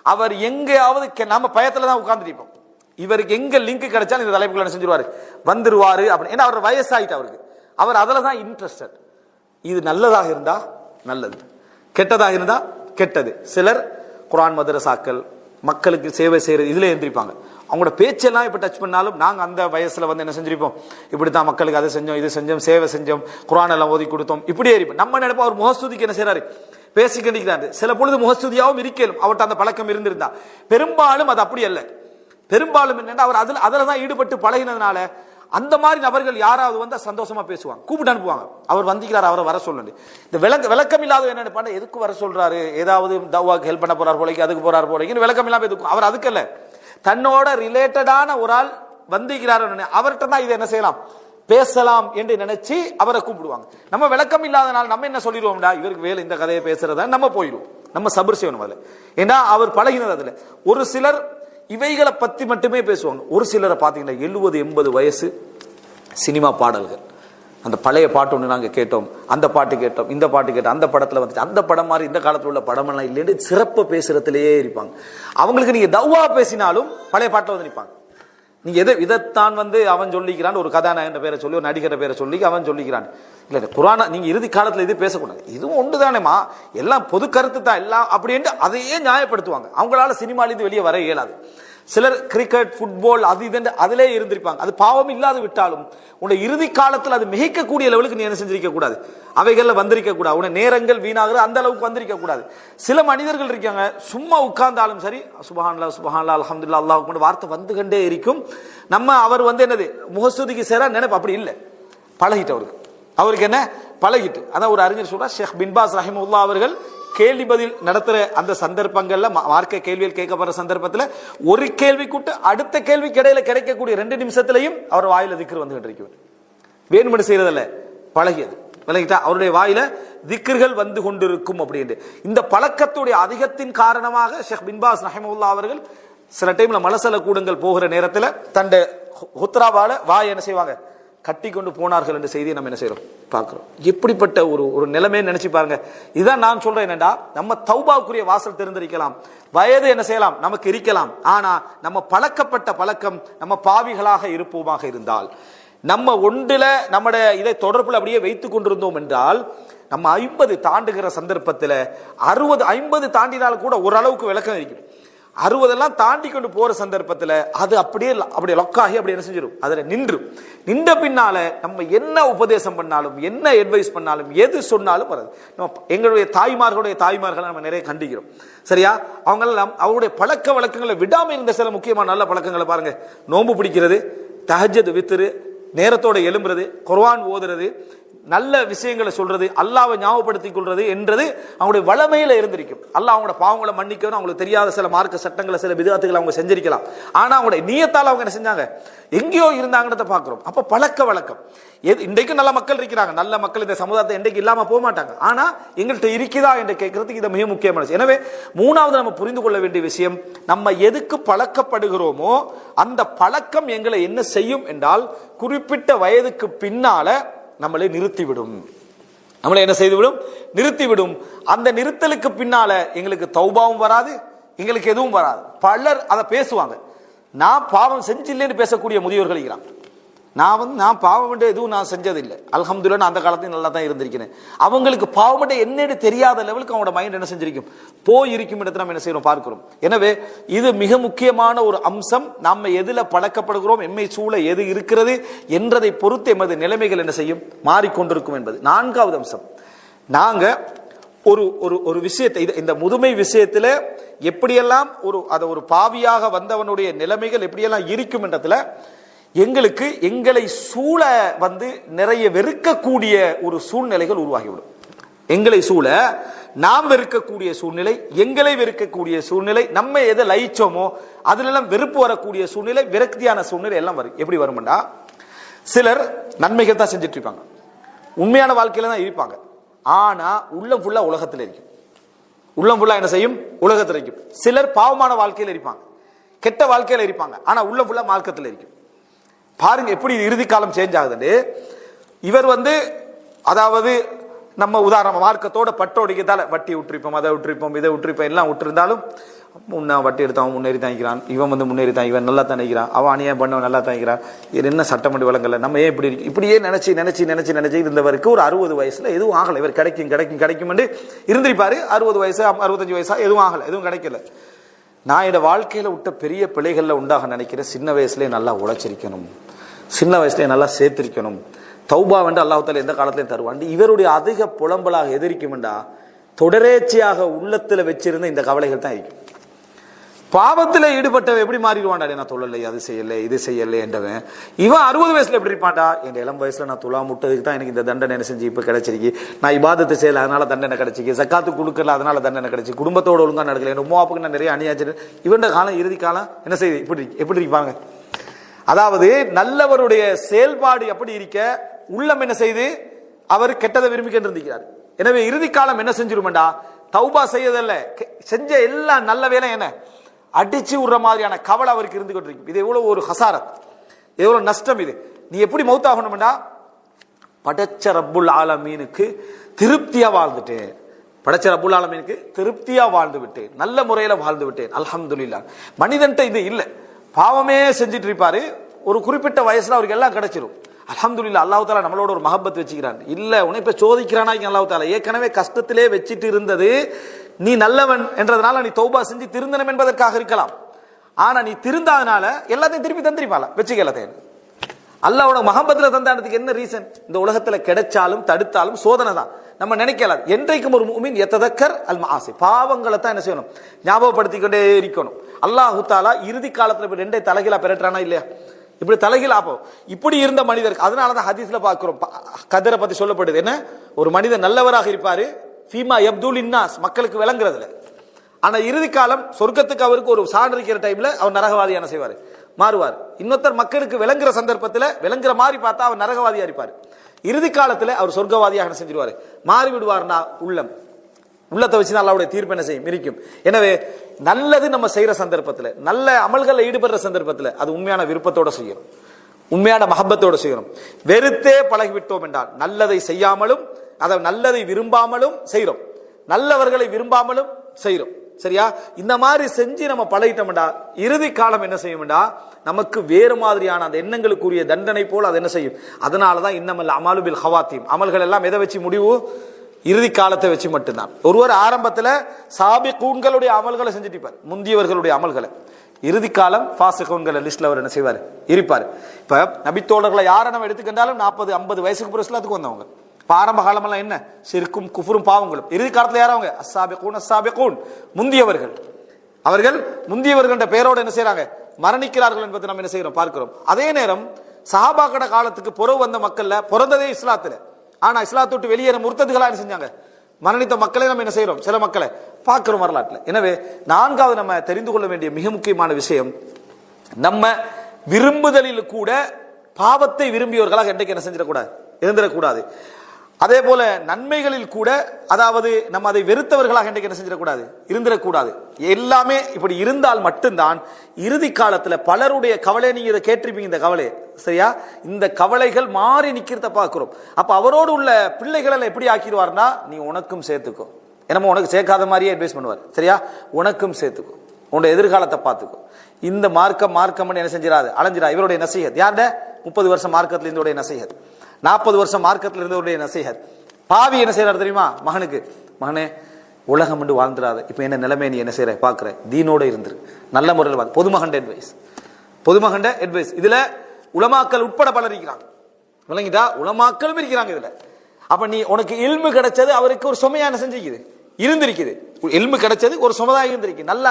அவர் எங்கேயாவது நம்ம பயத்துல தான் உட்கார்ந்து இருப்போம். இவருக்கு எங்க லிங்க் கிடைச்சாலும் இந்த தலைப்புக்குள்ள என்ன செஞ்சிருவாரு, வந்துருவாரு அப்படின்னு. ஏன்னா அவர் வயசாயிட்டு அவருக்கு, அவர் அதுல தான் இன்ட்ரெஸ்டட். இது நல்லதாக இருந்தா நல்லது, கெட்டதாக இருந்தா கெட்டது. சிலர் குர்ஆன் மதரசாக்கள், மக்களுக்கு சேவை செய்யறது, இதுல எந்திரிப்பாங்க. அவங்களோட பேச்செல்லாம் இப்ப டச் பண்ணாலும் நாங்க அந்த வயசுல வந்து என்ன செஞ்சிருப்போம், இப்படித்தான் மக்களுக்கு அதை செஞ்சோம், இது செஞ்சோம், சேவை செஞ்சோம், குர்ஆன் எல்லாம் ஓதி கொடுத்தோம், இப்படியே இருப்போம். நம்ம நினைப்போம் அவர் முகஸ்துதிக்கு என்ன செய்யறாரு, பேசிக்கிட்டு. சில பொழுது முகஸ்துதியாவும் இருக்கலும் அவர்கிட்ட அந்த பழக்கம் இருந்திருந்தா. பெரும்பாலும் அது அப்படி அல்ல. பெரும்பாலும் என்னன்னா அவர் அதுல தான் ஈடுபட்டு பழகினதுனால அந்த மாதிரி நபர்கள் யாராவது வந்தா சந்தோஷமா பேசுவாங்க, கூப்பிட்டு அனுப்புவாங்க, அவர் வந்திக்கிறார், அவரை வர சொல்லுங்க. இந்த விளக்கம் இல்லாத என்ன நினைப்பாங்க, எதுக்கு வர சொல்றாரு, ஏதாவது தவாக்கு ஹெல்ப் பண்ண போறார் போலைக்கு, அதுக்கு போறாரு போலைக்கு, விளக்கம் இல்லாம எதுக்கும். அவர் அதுக்கு அல்ல, தன்னோட ரிலேட்டடான ஒரு ஆள் வந்திக்கிறார், அவர்கிட்ட தான் இதை என்ன செய்யலாம், பேசலாம் என்று நினைச்சு அவரை கூப்பிடுவாங்க. நம்ம விளக்கம் இல்லாதனால நம்ம என்ன சொல்லிடுவோம்டா, இவருக்கு வேலை இந்த கதையை பேசுறதா, நம்ம போயிடுவோம். நம்ம சபர் செய்யணும் அதுல. ஏன்னா அவர் பழகினது அதுல. ஒரு சிலர் இவைகளை பத்தி மட்டுமே பேசுவாங்க. ஒரு சிலரை பாத்தீங்கன்னா 70-80 வயசு சினிமா பாடல்கள், அந்த பழைய பாட்டு ஒன்று நாங்கள் கேட்டோம், அந்த பாட்டு கேட்டோம், இந்த பாட்டு கேட்டோம், அந்த படத்துல வந்துச்சு, அந்த படம் மாதிரி இந்த காலத்தில் உள்ள படம் எல்லாம் இல்லைன்னு சிறப்பு பேசுறதுலேயே இருப்பாங்க. அவங்களுக்கு நீங்க தவ்வா பேசினாலும் பழைய பாட்டில் வந்து நிற்பாங்க. நீங்க இதைத்தான் வந்து அவன் சொல்லிக்கிறான், ஒரு கதாநாயகன் பேரை சொல்லி, ஒரு நடிகரை பேரை சொல்லி அவன் சொல்லிக்கிறான். இல்ல குர்ஆன் நீங்க இறுதி காலத்துல இது பேசக்கூடாது, இதுவும் ஒன்று தானேமா, எல்லாம் பொது கருத்து தான் எல்லாம் அப்படின்னு அதையே நியாயப்படுத்துவாங்க. அவங்களால சினிமாலிருந்து வெளியே வர இயலாது. சிலர் கிரிக்கெட், ஃபுட்பால், அது இது அதிலே இருந்திருப்பாங்க. அது பாவம் இல்லாது விட்டாலும் உன்னை இறுதி காலத்தில் அது மிகைக்கக்கூடிய லெவலுக்கு நீ என்ன செஞ்சிருக்க கூடாது, அவைகள்ல வந்திருக்க கூடாது. உன்னை நேரங்கள் வீணாகிற அந்த அளவுக்கு வந்திருக்க கூடாது. சில மனிதர்கள் இருக்காங்க, சும்மா உட்கார்ந்தாலும் சரி சுப்ஹானல்லாஹ் சுப்ஹானல்லாஹ் அல்ஹம்துலில்லாஹ் அல்லாஹ் அக்பர் வார்த்தை வந்துகண்டே இருக்கும். நம்ம அவர் வந்து என்னது முகஸ்துதிக்கு சேர நினைப்பு அப்படி இல்லை, பழகிட்டு அவருக்கு என்ன பழகிட்டு. அதான் ஒரு அறிஞர் சொல்றார், ஷேக் பின் பாஸ் ரஹிமஹுல்லாஹ் அவர்கள் கேள்வி பதில் நடத்துற அந்த சந்தர்ப்பங்கள்ல, மார்க்க கேள்வியில் கேட்கப்படுற சந்தர்ப்பத்தில் ஒரு கேள்வி கூட்டு அடுத்த கேள்விக்கு இடையில கிடைக்கக்கூடிய 2 நிமிஷத்திலையும் அவர் வாயில திக்ர் வந்து கொண்டிருக்கிறது. வேணுமென்று செய்யறதில்ல, பழகியது. விளங்கிட்டா, அவருடைய வாயில திக்ர்கள் வந்து கொண்டிருக்கும் அப்படின்னு. இந்த பழக்கத்துடைய அதிகத்தின் காரணமாக ஷேக் பின் பாஸ் ரஹிமஹுல்லாஹ் அவர்கள் சில டைம்ல மலசல கூடங்கள் போகிற நேரத்தில் தண்ட ஹுத்ராவால வாய் என்ன செய்வாங்க, கட்டி கொண்டு போனார்கள் என்ற செய்தியை நம்ம என்ன செய்யறோம் பார்க்கிறோம். எப்படிப்பட்ட ஒரு நிலைமையை நினைச்சு பாருங்க. இதான் நான் சொல்றேன், என்னடா நம்ம தௌபாவுக்குரிய வாசல் தெரிந்திருக்கலாம், வயது என்ன செய்யலாம் நமக்கு இருக்கலாம், ஆனா நம்ம பழக்கப்பட்ட பழக்கம் நம்ம பாவிகளாக இருப்போமாக இருந்தால், நம்ம ஒன்றுல நம்முடைய இதை தொடர்புல அப்படியே வைத்துக் கொண்டிருந்தோம் என்றால், நம்ம 50 தாண்டுகிற சந்தர்ப்பத்தில் 60-50 தாண்டினால் கூட ஓரளவுக்கு விளக்கம் இருக்கும். 60 எல்லாம் தாண்டி கொண்டு போற சந்தர்ப்பத்தில் அது அப்படியே லொக்காகி அப்படி என்ன செஞ்சிடும், அதுல நின்ற பின்னால நம்ம என்ன உபதேசம் பண்ணாலும், என்ன அட்வைஸ் பண்ணாலும், எது சொன்னாலும் வராது. நம்ம எங்களுடைய தாய்மார்களை நம்ம நிறைய கண்டிக்கிறோம், சரியா? அவங்க எல்லாம் அவருடைய பழக்க வழக்கங்களை விடாம இருந்த சில முக்கியமான நல்ல பழக்கங்களை பாருங்க. நோன்பு பிடிக்கிறது, தஹஜ்ஜுத் வித்ரு, நேரத்தோட எழும்புறது, குர்ஆன் ஓதுறது, நல்ல விஷயங்களை சொல்றது, அல்லாஹ்வை ஞாபகப்படுத்திக் கொள்றது என்றது அவங்களுடைய வளமையில இருந்திருக்கும். அல்லாஹ் அவங்களோட பாவங்களை மன்னிக்கணும், அவங்களுக்கு தெரியாத சில மார்க்க சட்டங்களை, சில விதத்துகளை அவங்க செஞ்சிருக்கலாம். ஆனா அவங்களுடைய நியத்தால் அவங்க என்ன செஞ்சாங்க, எங்கேயோ இருந்தாங்கன்றத பாக்குறோம். அப்ப பழக்க வழக்கம் இன்றைக்கு நல்ல மக்கள் இருக்கிறாங்க, நல்ல மக்கள் இந்த சமுதாயத்தை இன்றைக்கு இல்லாம போக மாட்டாங்க. ஆனா எங்கள்கிட்ட இருக்குதா என்று கேட்கறதுக்கு இது மிக முக்கியமானது. எனவே மூணாவது நம்ம புரிந்து கொள்ள வேண்டிய விஷயம், நம்ம எதுக்கு பழக்கப்படுகிறோமோ அந்த பழக்கம் எங்களை என்ன செய்யும் என்றால் குறிப்பிட்ட வயதுக்கு பின்னால நம்மளை நிறுத்திவிடும். நம்மளை என்ன செய்துவிடும், நிறுத்திவிடும். அந்த நிறுத்தலுக்கு பின்னால எங்களுக்கு தௌபாவும் வராது, எங்களுக்கு எதுவும் வராது. பலர் அதை பேசுவாங்க. நான் பாவம் செஞ்சில்லைன்னு பேசக்கூடிய முதியோர்கள் இருக்கிறான். நான் பாவம் எதுவும் நான் செஞ்சதில்லை, அல்ஹம்துலில்லாஹ் நான் அந்த காலத்தையும் நல்லா தான் இருந்திருக்கிறேன். அவங்களுக்கு பாவம் என்னன்னு தெரியாத லெவலுக்கு அவங்களோட மைண்ட் என்ன செஞ்சிருக்கும், போய் இருக்கும் இடத்துல நம்ம என்ன செய்யறோம் பார்க்கிறோம். எனவே இது மிக முக்கியமான ஒரு அம்சம். நம்ம எதுல பழக்கப்படுகிறோம், எம்மை சூழ எது இருக்கிறது என்றதை பொறுத்து எமது நிலைமைகள் என்ன செய்யும், மாறிக்கொண்டிருக்கும் என்பது. நான்காவது அம்சம், நாங்க ஒரு விஷயத்தை, இந்த முதுமை விஷயத்துல எப்படியெல்லாம் ஒரு பாவியாக வந்தவனுடைய நிலைமைகள் எப்படியெல்லாம் இருக்கும் என்றதுல எங்களுக்கு எங்களை சூழ நிறைய வெறுக்கக்கூடிய ஒரு சூழ்நிலைகள் உருவாகிவிடும். எங்களை சூழ நாம் வெறுக்கக்கூடிய சூழ்நிலை, எங்களை வெறுக்கக்கூடிய சூழ்நிலை, நம்ம எதை லயிச்சோமோ அதுல எல்லாம் வெறுப்பு வரக்கூடிய சூழ்நிலை, விரக்தியான சூழ்நிலை எல்லாம் வரும். எப்படி வரும்டா, சிலர் நன்மைகள் தான் செஞ்சுட்டு இருப்பாங்க, உண்மையான வாழ்க்கையில தான் இருப்பாங்க. ஆனா உள்ளம் ஃபுல்லா உலகத்தில் இருக்கும். உள்ளம் ஃபுல்லா என்ன செய்யும், உலகத்தில் இருக்கும். சிலர் பாவமான வாழ்க்கையில இருப்பாங்க, கெட்ட வாழ்க்கையில இருப்பாங்க, ஆனா உள்ளம் ஃபுல்லா மார்க்கத்தில் இருக்கும். பாருங்க எப்படி இறுதி காலம் சேஞ்ச் ஆகுது. இவர் அதாவது நம்ம உதாரணம் மார்க்கத்தோட பட்டோடிக்கத்தால வட்டி விட்டுருப்போம், அதை விட்டுருப்போம், இதை விட்டுருப்போம், எல்லாம் விட்டுருந்தாலும் முன்ன வட்டி எடுத்தவன் முன்னேறி தாங்கிக்கிறான், இவன் முன்னேறி தான், இவன் நல்லா தானிக்கிறான், அவன் அநியாயம் பண்ணவன் நல்லா தாங்கிக்கிறான், இது என்ன சட்டமன்ற வழங்கல, நம்ம ஏன் இப்படி இருக்கு, இப்படியே நினைச்சு நினைச்சு நினைச்சு நினைச்சு இருந்தவருக்கு ஒரு 60 வயசுல எதுவும் ஆகலை. இவர் கிடைக்கும் கிடைக்கும் கிடைக்கும் என்று இருந்திருப்பாரு. 60 வயசு 65 வயசா எதுவும் ஆகலை, எதுவும் கிடைக்கல. நான் என்னோட வாழ்க்கையில விட்ட பெரிய பிழைகள்ல உண்டாக நினைக்கிறேன், சின்ன வயசுலயே நல்லா உழைச்சிருக்கணும், சின்ன வயசுலயே நல்லா சேர்த்திருக்கணும், தௌபா வென்று அல்லாஹ் தஆலா எந்த காலத்திலையும் தருவான். இவருடைய அதிக புலம்பலாக எதிர்க்கும்டா தொடர்ச்சியாக உள்ளத்துல வச்சிருந்த இந்த கவலைகள் தான் இருக்கும். பாவத்துல ஈடுபட்டவன் எப்படி மாறிடுவான்டா, நான் தொழலை, அது செய்யலை, இது செய்யலை என்றவன் இவன் 60 வயசுல எப்படி இருப்பான்டா, என் இளம் வயசுல நான் துலா முட்டதுக்கு தான் எனக்கு இந்த தண்டனை என்ன செஞ்சு இப்ப கிடைச்சிருக்கு, நான் இபாதத்தை செய்யல அதனால தண்டனை கிடைச்சிக்கு, சக்காத்து கொடுக்கல அதனால தண்டனை கிடைச்சி, குடும்பத்தோட ஒழுங்கா நடக்கல, என் உமாவுக்கு நான் நிறைய அநியாச்சு. இவன் காலம் இறுதி காலம் என்ன செய்யுது, எப்படி இருப்பாங்க. அதாவது நல்லவருடைய செயல்பாடு எப்படி இருக்க, உள்ளம் என்ன செய்து அவர் கெட்டதை விரும்பி கொண்டிருக்கிறார். எனவே இறுதி காலம் என்ன செஞ்சிருமெண்டா, தௌபா செய்யதல்ல, செஞ்ச எல்லா நல்ல வேலை என்ன அடிச்சு விடுற மாதிரியான கவலை அவருக்கு இருந்து கொண்டிருக்கும். இது எவ்வளவு ஒரு ஹசாரத், எவ்வளவு நஷ்டம். இது நீ எப்படி மௌத்தாகணும்டா, படைச்ச ரப்புல் ஆலமீனுக்கு திருப்தியா வாழ்ந்துட்டேன், படைச்ச ரப்புல் ஆலமீனுக்கு திருப்தியா வாழ்ந்து விட்டேன், நல்ல முறையில வாழ்ந்து விட்டேன், அல்ஹம்துலில்லாஹ். மனிதன்ட்ட இது இல்ல, பாவமே செஞ்சிட்டு இருப்பாரு, ஒரு குறிப்பிட்ட வயசுல அவருக்கு எல்லாம் கிடைச்சிடும், அல்ஹம்துலில்லாஹ். அல்லாஹ் தஆலா நம்மளோட ஒரு மஹப்பத் வச்சுக்கிறான். இல்ல உன்னை இப்ப சோதிக்கிறானா அல்லாஹ் தஆலா, ஏற்கனவே கஷ்டத்திலே வச்சிட்டு இருந்தது நீ நல்லவன் என்றதுனால நீ தௌபா செஞ்சு திருந்தனம் என்பதற்காக இருக்கலாம். ஆனா நீ திருந்தாதனால எல்லாத்தையும் திருப்பி தந்திருப்பால வச்சுக்கலத்தேன். அல்லாஹ்வோட மஹப்பத்துல தந்தானதுக்கு என்ன ரீசன், இந்த உலகத்துல கிடைச்சாலும் தடுத்தாலும் சோதனை தான். நம்ம நினைக்கலாம் என்றைக்கும் ஒரு முஃமின் யததக்கர் அல் மஆசி, பாவங்களை தான் என்ன செய்யணும், ஞாபகப்படுத்திக்கொண்டே இருக்கணும். அல்லாஹ் தஆலா இறுதி காலத்துல இப்ப ரெண்டே தலைகீழா பெறட்டானா இல்லையா, இப்படி தலைகீழ் ஆப்போம். இப்படி இருந்த மனிதருக்கு அதனாலதான் ஹதீஸ்ல பாக்குறோம், கதரை பத்தி சொல்லப்படுது என்ன, ஒரு மனிதன் நல்லவராக இருப்பாரு ஃபீமா யப்துல் இன்னாஸ், மக்களுக்கு விளங்குறதுல. ஆனா இறுதி காலம் சொர்க்கத்துக்கு அவருக்கு ஒரு சான்று இருக்கிற டைம்ல அவர் நரகவாதி என்ன செய்வாரு, மாறுவார். இன்னொருத்தர் மக்களுக்கு விளங்குற சந்தர்ப்பத்துல விளங்குற மாதிரி பார்த்தா அவர் நரகவாதியா இருப்பாரு. இறுதி காலத்துல அவர் சொர்க்கவாதியாக என்ன செஞ்சிருவாரு, மாறி விடுவார்னா உள்ளத்தை வச்சு அல்லாஹ்வுடைய தீர்ப்பு என்ன செய்யும், இருக்கும். எனவே நல்லது நம்ம செய்யற சந்தர்ப்பத்துல, நல்ல அமல்களை ஈடுபடுற சந்தர்ப்பத்துல அது உண்மையான விருப்பத்தோட செய்யணும், உண்மையான மஹப்பத்தோட செய்யணும். வெறுத்தே பழகிவிட்டோம் என்றால் நல்லதை செய்யாமலும் அதை நல்லதை விரும்பாமலும் செய்யறோம், நல்லவர்களை விரும்பாமலும் செய்யறோம். சரியா, இந்த மாதிரி செஞ்சு நம்ம பழகிட்டோம்டா இறுதி காலம் என்ன செய்யும்டா, நமக்கு வேறு மாதிரியான அந்த எண்ணங்களுக்குரிய தண்டனை போல அது என்ன செய்யும். அதனாலதான் இன்னமல் அமாலு பில் ஹவாத்தீம், அமல்கள் எல்லாம் எதை வச்சு முடிவு, இறுதி காலத்தை வச்சு மட்டும்தான். ஒருவர் ஆரம்பத்துல சாபிகூன்களுடைய அமல்களை செஞ்சுட்டு இருப்பார், முந்தியவர்களுடைய அமல்களை, இறுதி காலம் ஃபாசிகூன்கள் லிஸ்ட்ல அவர் என்ன செய்வார், இருப்பார். இப்ப நபித்தோழர்களை யாரை நம்ம எடுத்துக்கிட்டாலும் 40-50 வயசுக்கு பிறகு இஸ்லாத்துக்கு வந்தவங்க. ஆரம்ப காலம் எல்லாம் என்ன, சிறுக்கும் குஃபுரும் பாவங்களும். இறுதி காலத்துல யாரவங்க, அஸ்ஸாபிகூன் முந்தியவர்கள். அவர்கள் முந்தியவர்கள் பெயரோடு என்ன செய்யறாங்க, மரணிக்கிறார்கள் என்பதை நம்ம என்ன செய்யறோம் பார்க்கிறோம். அதே நேரம் சஹாபாக்கட காலத்துக்கு பிறகு வந்த மக்கள்ல பிறந்ததே இஸ்லாத்துல, ஆனா இஸ்லாத்தை விட்டு வெளியேற முர்த்ததுகளா என்ன செஞ்சாங்க? மரணித்த மக்களை நம்ம என்ன செய்யறோம்? சில மக்களை பார்க்கிறோம் வரலாற்றில். எனவே நான்காவது நம்ம தெரிந்து கொள்ள வேண்டிய மிக முக்கியமான விஷயம், நம்ம விரும்புதலில் கூட பாவத்தை விரும்பியவர்களாக என்றைக்கு என்ன செஞ்சிடக்கூடாது? இருந்திடக்கூடாது. அதே போல நன்மைகளில் கூட, அதாவது நம்ம அதை வெறுத்தவர்களாக என்றைக்கு என்ன செஞ்சிடக்கூடாது? இருந்திடக்கூடாது. எல்லாமே இப்படி இருந்தால் மட்டும்தான் இறுதி காலத்துல பலருடைய கவலை, நீங்க இதை கேட்டிருப்பீங்க இந்த கவலை, சரியா? இந்த கவலைகள் மாறி நிக்கிறத பார்க்கிறோம். அப்ப அவரோடு உள்ள பிள்ளைகளை எப்படி ஆக்கிடுவார்னா, நீ உனக்கும் சேர்த்துக்கோ, என்னமோ உனக்கு சேர்க்காத மாதிரியே அட்வைஸ் பண்ணுவார், சரியா? உனக்கும் சேர்த்துக்கோ, உன்னுடைய எதிர்காலத்தை பார்த்துக்கோ, இந்த மார்க்கம் என்ன செஞ்சிடாது, அலைஞ்சிடா. இவருடைய நசீஹத் யார்ட? 30 வருஷம் மார்க்கத்தில் இருந்தோடைய நசீஹத், 40 வருஷம் மார்க்கத்தில் இருந்தவருடைய நசீஹத். பாவி என்ன செய்யறாரு தெரியுமா? மகனுக்கு, மகனே உலகம் என்று வாழ்ந்துடாத, இப்ப என்ன நிலைமை நீ என்ன செய்யற பாக்குற, தீனோட இருந்துரு, நல்ல முறையில் வாழ். பொதுமகண்ட அட்வைஸ். இதுல உலமாக்கள் உட்பட பலர் இருக்கிறாங்க, விளங்கிட்டா? உலமாக்களும் இருக்கிறாங்க இதுல. அப்ப நீ உனக்கு இல்மு கிடைச்சது அவருக்கு ஒரு சுமையான செஞ்சிக்குது, இருந்திருக்குது. இல்மு கிடைச்சது ஒரு சமுதாயம் இருந்திருக்கு. நல்ல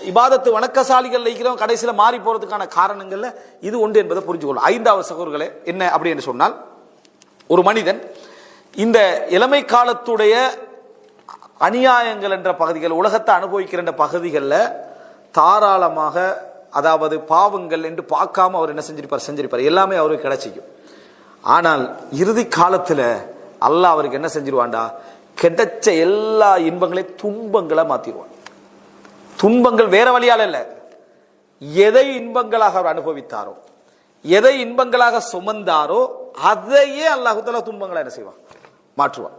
இபாதத்து வணக்கசாலிகள் இருக்கிறோம், கடைசியில மாறி போறதுக்கான காரணங்கள்ல இது ஒன்று என்பதை புரிஞ்சுக்கொள்ளும். 5வது சகோதரர்களே என்ன அப்படி என்று சொன்னால், ஒரு மனிதன் இந்த இளமை காலத்துடைய அநியாயங்கள் என்ற பகுதிகள், உலகத்தை அனுபவிக்கிற பகுதிகளில் தாராளமாக, அதாவது பாவங்கள் என்று பார்க்காம அவர் என்ன செஞ்சிருப்பார், எல்லாமே அவருக்கு கிடைச்சிக்கும். ஆனால் இறுதி காலத்துல அல்லாஹ் அவருக்கு என்ன செஞ்சிருவான்டா, கிடைச்ச எல்லா இன்பங்களையும் துன்பங்களை மாத்திடுவான். துன்பங்கள் வேற வழியால இல்ல, எதை இன்பங்களாக அவர் அனுபவித்தாரோ, எதை இன்பங்களாக சுமந்தாரோ அதையே அல்லாஹ் தஆலா துன்பங்களை என்ன செய்வான், மாற்றுவான்.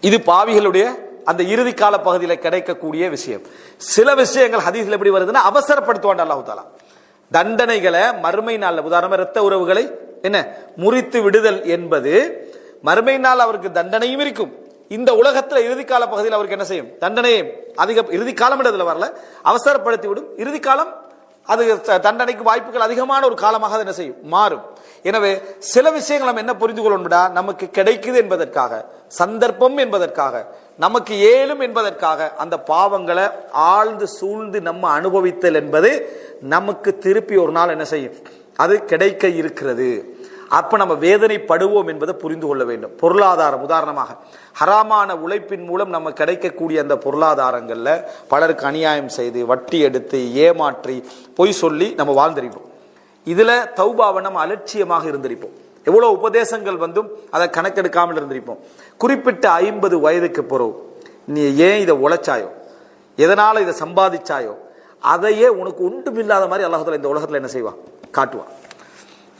இது பாவிகளுடைய அந்த இறுதி கால பகுதியில் கிடைக்கக்கூடிய விஷயம். சில விஷயங்கள் ஹதீஸ்ல எப்படி வருதுன்னா, அவசரப்படுத்துவான் அல்லாஹ் தஆலா. தண்டனைகளை மறுமை நாள்ல, உதாரணமா இரத்த உறவுகளை என்ன முறித்து விடுதல் என்பது மறுமை நாள் அவருக்கு தண்டனையும் இருக்கும். இந்த உலகத்துல இறுதி கால பகுதியில் அவருக்கு என்ன செய்யும், தண்டனையும் அதிக. இறுதி காலம் வரல, அவசரப்படுத்தி விடும். இறுதி காலம் அது தண்டனைக்கு வாய்ப்புகள் அதிகமான ஒரு காலமாக என்ன செய்யும், மாறும். எனவே சில விஷயங்கள் நம்ம என்ன புரிந்து கொள்ளணும்டா, நமக்கு கிடைக்குது என்பதற்காக, சந்தர்ப்பம் என்பதற்காக, நமக்கு ஏலும் என்பதற்காக அந்த பாவங்களை ஆழ்ந்து சூழ்ந்து நம்ம அனுபவித்தல் என்பது நமக்கு திருப்பி ஒரு நாள் என்ன செய்யும், அது கிடைக்க இருக்கிறது. அப்ப நம்ம வேதனைப்படுவோம் என்பதை புரிந்து கொள்ள வேண்டும். பொருளாதாரம், உதாரணமாக ஹராமான உழைப்பின் மூலம் நம்ம கிடைக்கக்கூடிய அந்த பொருளாதாரங்கள்ல பலருக்கு அநியாயம் செய்து, வட்டி எடுத்து, ஏமாற்றி, பொய் சொல்லி நம்ம வாழ்ந்திருப்போம். இதுல தௌபாவை நம்ம அலட்சியமாக இருந்திருப்போம். எவ்வளவு உபதேசங்கள் வந்தும் அதை கணக்கெடுக்காமல் இருந்திருப்போம். குறிப்பிட்ட 50 வயதுக்கு பிறகு நீ ஏன் இதை உழைச்சாயோ, எதனால இதை சம்பாதிச்சாயோ, அதையே உனக்கு ஒன்றுமில்லாத மாதிரி அல்லாஹ் தஆலா இந்த உலகத்துல என்ன செய்வான், காட்டுவான்.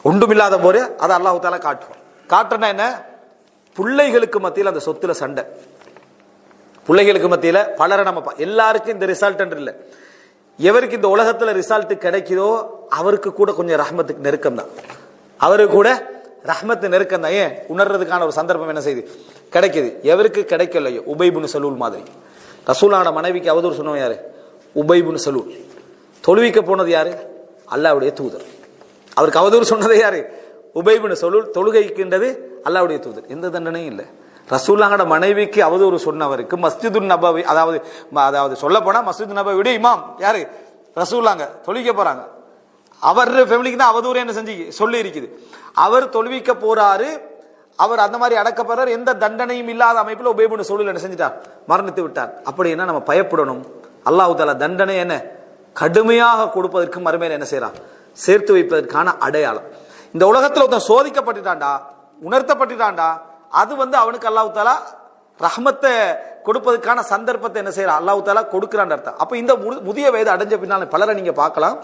ஒன்றுமில்லாத போது அதை அல்லாஹ் தஆலா காட்டுவான். காட்டுறனா என்ன, பிள்ளைகளுக்கு மத்தியில் அந்த சொத்துல சண்டை, பிள்ளைகளுக்கு மத்தியில பலரை நம்ம எல்லாருக்கும் இந்த ரிசல்ட் இல்லை. எவருக்கு இந்த உலகத்துல ரிசல்ட் கிடைக்குதோ அவருக்கு கூட கொஞ்சம் ரஹ்மத்துக்கு நெருக்கம் தான், அவருக்கு கூட ரஹ்மத்து நெருக்கம் தான். ஏன் உணர்றதுக்கான ஒரு சந்தர்ப்பம் என்ன செய்யுது, கிடைக்குது. எவருக்கு கிடைக்கலையோ, உபை இப்னு சலூல் மாதிரி, ரசூலான மனைவிக்கு அவதூறு சொன்னவன் யாரு, உபை இப்னு சலூல். தொழுவிக்க போனது யாரு, அல்லாஹ்வுடைய தூதர். அவருக்கு அவதூறு சொன்னது யாரு, உபை இப்னு சலூல். தொழுகைக்கின்றது அல்லாஹ்வுடைய தூதர். எந்த தண்டனையும் இல்லை. ரசூலுல்லாஹ்வோட மனைவிக்கு அவதூறு சொன்னவருக்கு மஸ்ஜிதுன் நபவி, அதாவது சொல்ல போனா மஸ்ஜித் நபவியுடைய இமாம் யாரு, ரசூலுல்லாஹ் தொழுவிக்க போறாங்க. அவர் ஃபேமிலிக்கு தான் அவதூறு என்ன செஞ்சு சொல்லி இருக்குது. அவர் தொழுவிக்க போறாரு, அவர் அந்த மாதிரி அடக்கப்படுறார். எந்த தண்டனையும் இல்லாத அமைப்பில் உபை இப்னு சலூல் என்ன செஞ்சிட்டார், மரணித்து விட்டார். அப்படின்னா நம்ம பயப்படணும். அல்லாஹ் தஆலா தண்டனை என்ன கடுமையாக கொடுப்பதற்கு மறுமையில என்ன செய்யறான், சேர்த்து வைப்பதற்கான அடையாளம். இந்த உலகத்துல ஒருத்தன் சோதிக்கப்பட்டுட்டான்டா, உணர்த்தப்பட்டுட்டான்டா, அது அவனுக்கு அல்லாஹ் தஆலா ரஹ்மத்தை கொடுப்பதற்கான சந்தர்ப்பத்தை என்ன செய்யறான், அல்லாஹ் தஆலா கொடுக்கிறான் அர்த்தம். அப்ப இந்த முதிய வயது அடைஞ்ச பின்னால பலரை நீங்க பார்க்கலாம்,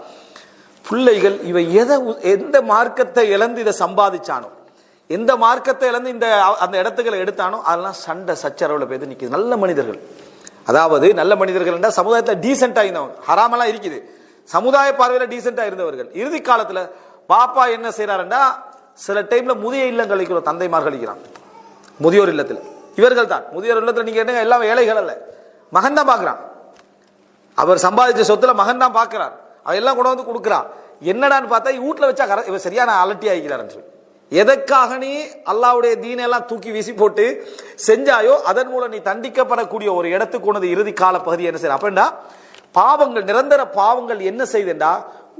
பிள்ளைகள் இவ எந்த மார்க்கத்தை இழந்து இதை சம்பாதிச்சானோ, எந்த மார்க்கத்தை இழந்து இந்த அந்த இடத்துக்களை எடுத்தானோ, அதெல்லாம் சண்டை சச்சரவுல போய் நிக்குது. நல்ல மனிதர்கள், அதாவது நல்ல மனிதர்கள் என்றால் சமுதாயத்தில் டீசென்டா இருந்தவங்க, ஹராமெல்லாம் இருக்குது, சமுதாய பார்வையில டீசென்டா இருந்தவர்கள். இறுதி காலத்துல பாப்பா என்ன செய்யறாருண்டா, சில டைம்ல முதிய இல்லங்கள் இருக்கிற தந்தைமார்கள் இருக்கிறான், முதியோர் இல்லத்துல. இவர்கள் தான் முதியோர் இல்லத்துல நீங்க என்ன எல்லாம் ஏழைகள் அல்ல, மகன் தான் பாக்குறான். அவர் சம்பாதிச்ச சொத்துல மகன் தான் பாக்குறார், அவெல்லாம் கொண்டு வந்து கொடுக்குறான். என்னடான்னு பார்த்தா வீட்டுல வச்சா இவர் சரியான அலட்டி ஆகிக்கிறார். எதற்காக நீ அல்லாஹ்வுடைய தீனை எல்லாம் தூக்கி வீசி போட்டு செஞ்சாயோ, அதன் மூலம் நீ தண்டிக்கப்படக்கூடிய ஒரு இடத்துக்கு கொண்டது இறுதி கால பகுதி என்ன செய்ய. அப்படின்னா பாவங்கள், நிரந்தர பாவங்கள் என்ன செய்யுதுண்டா,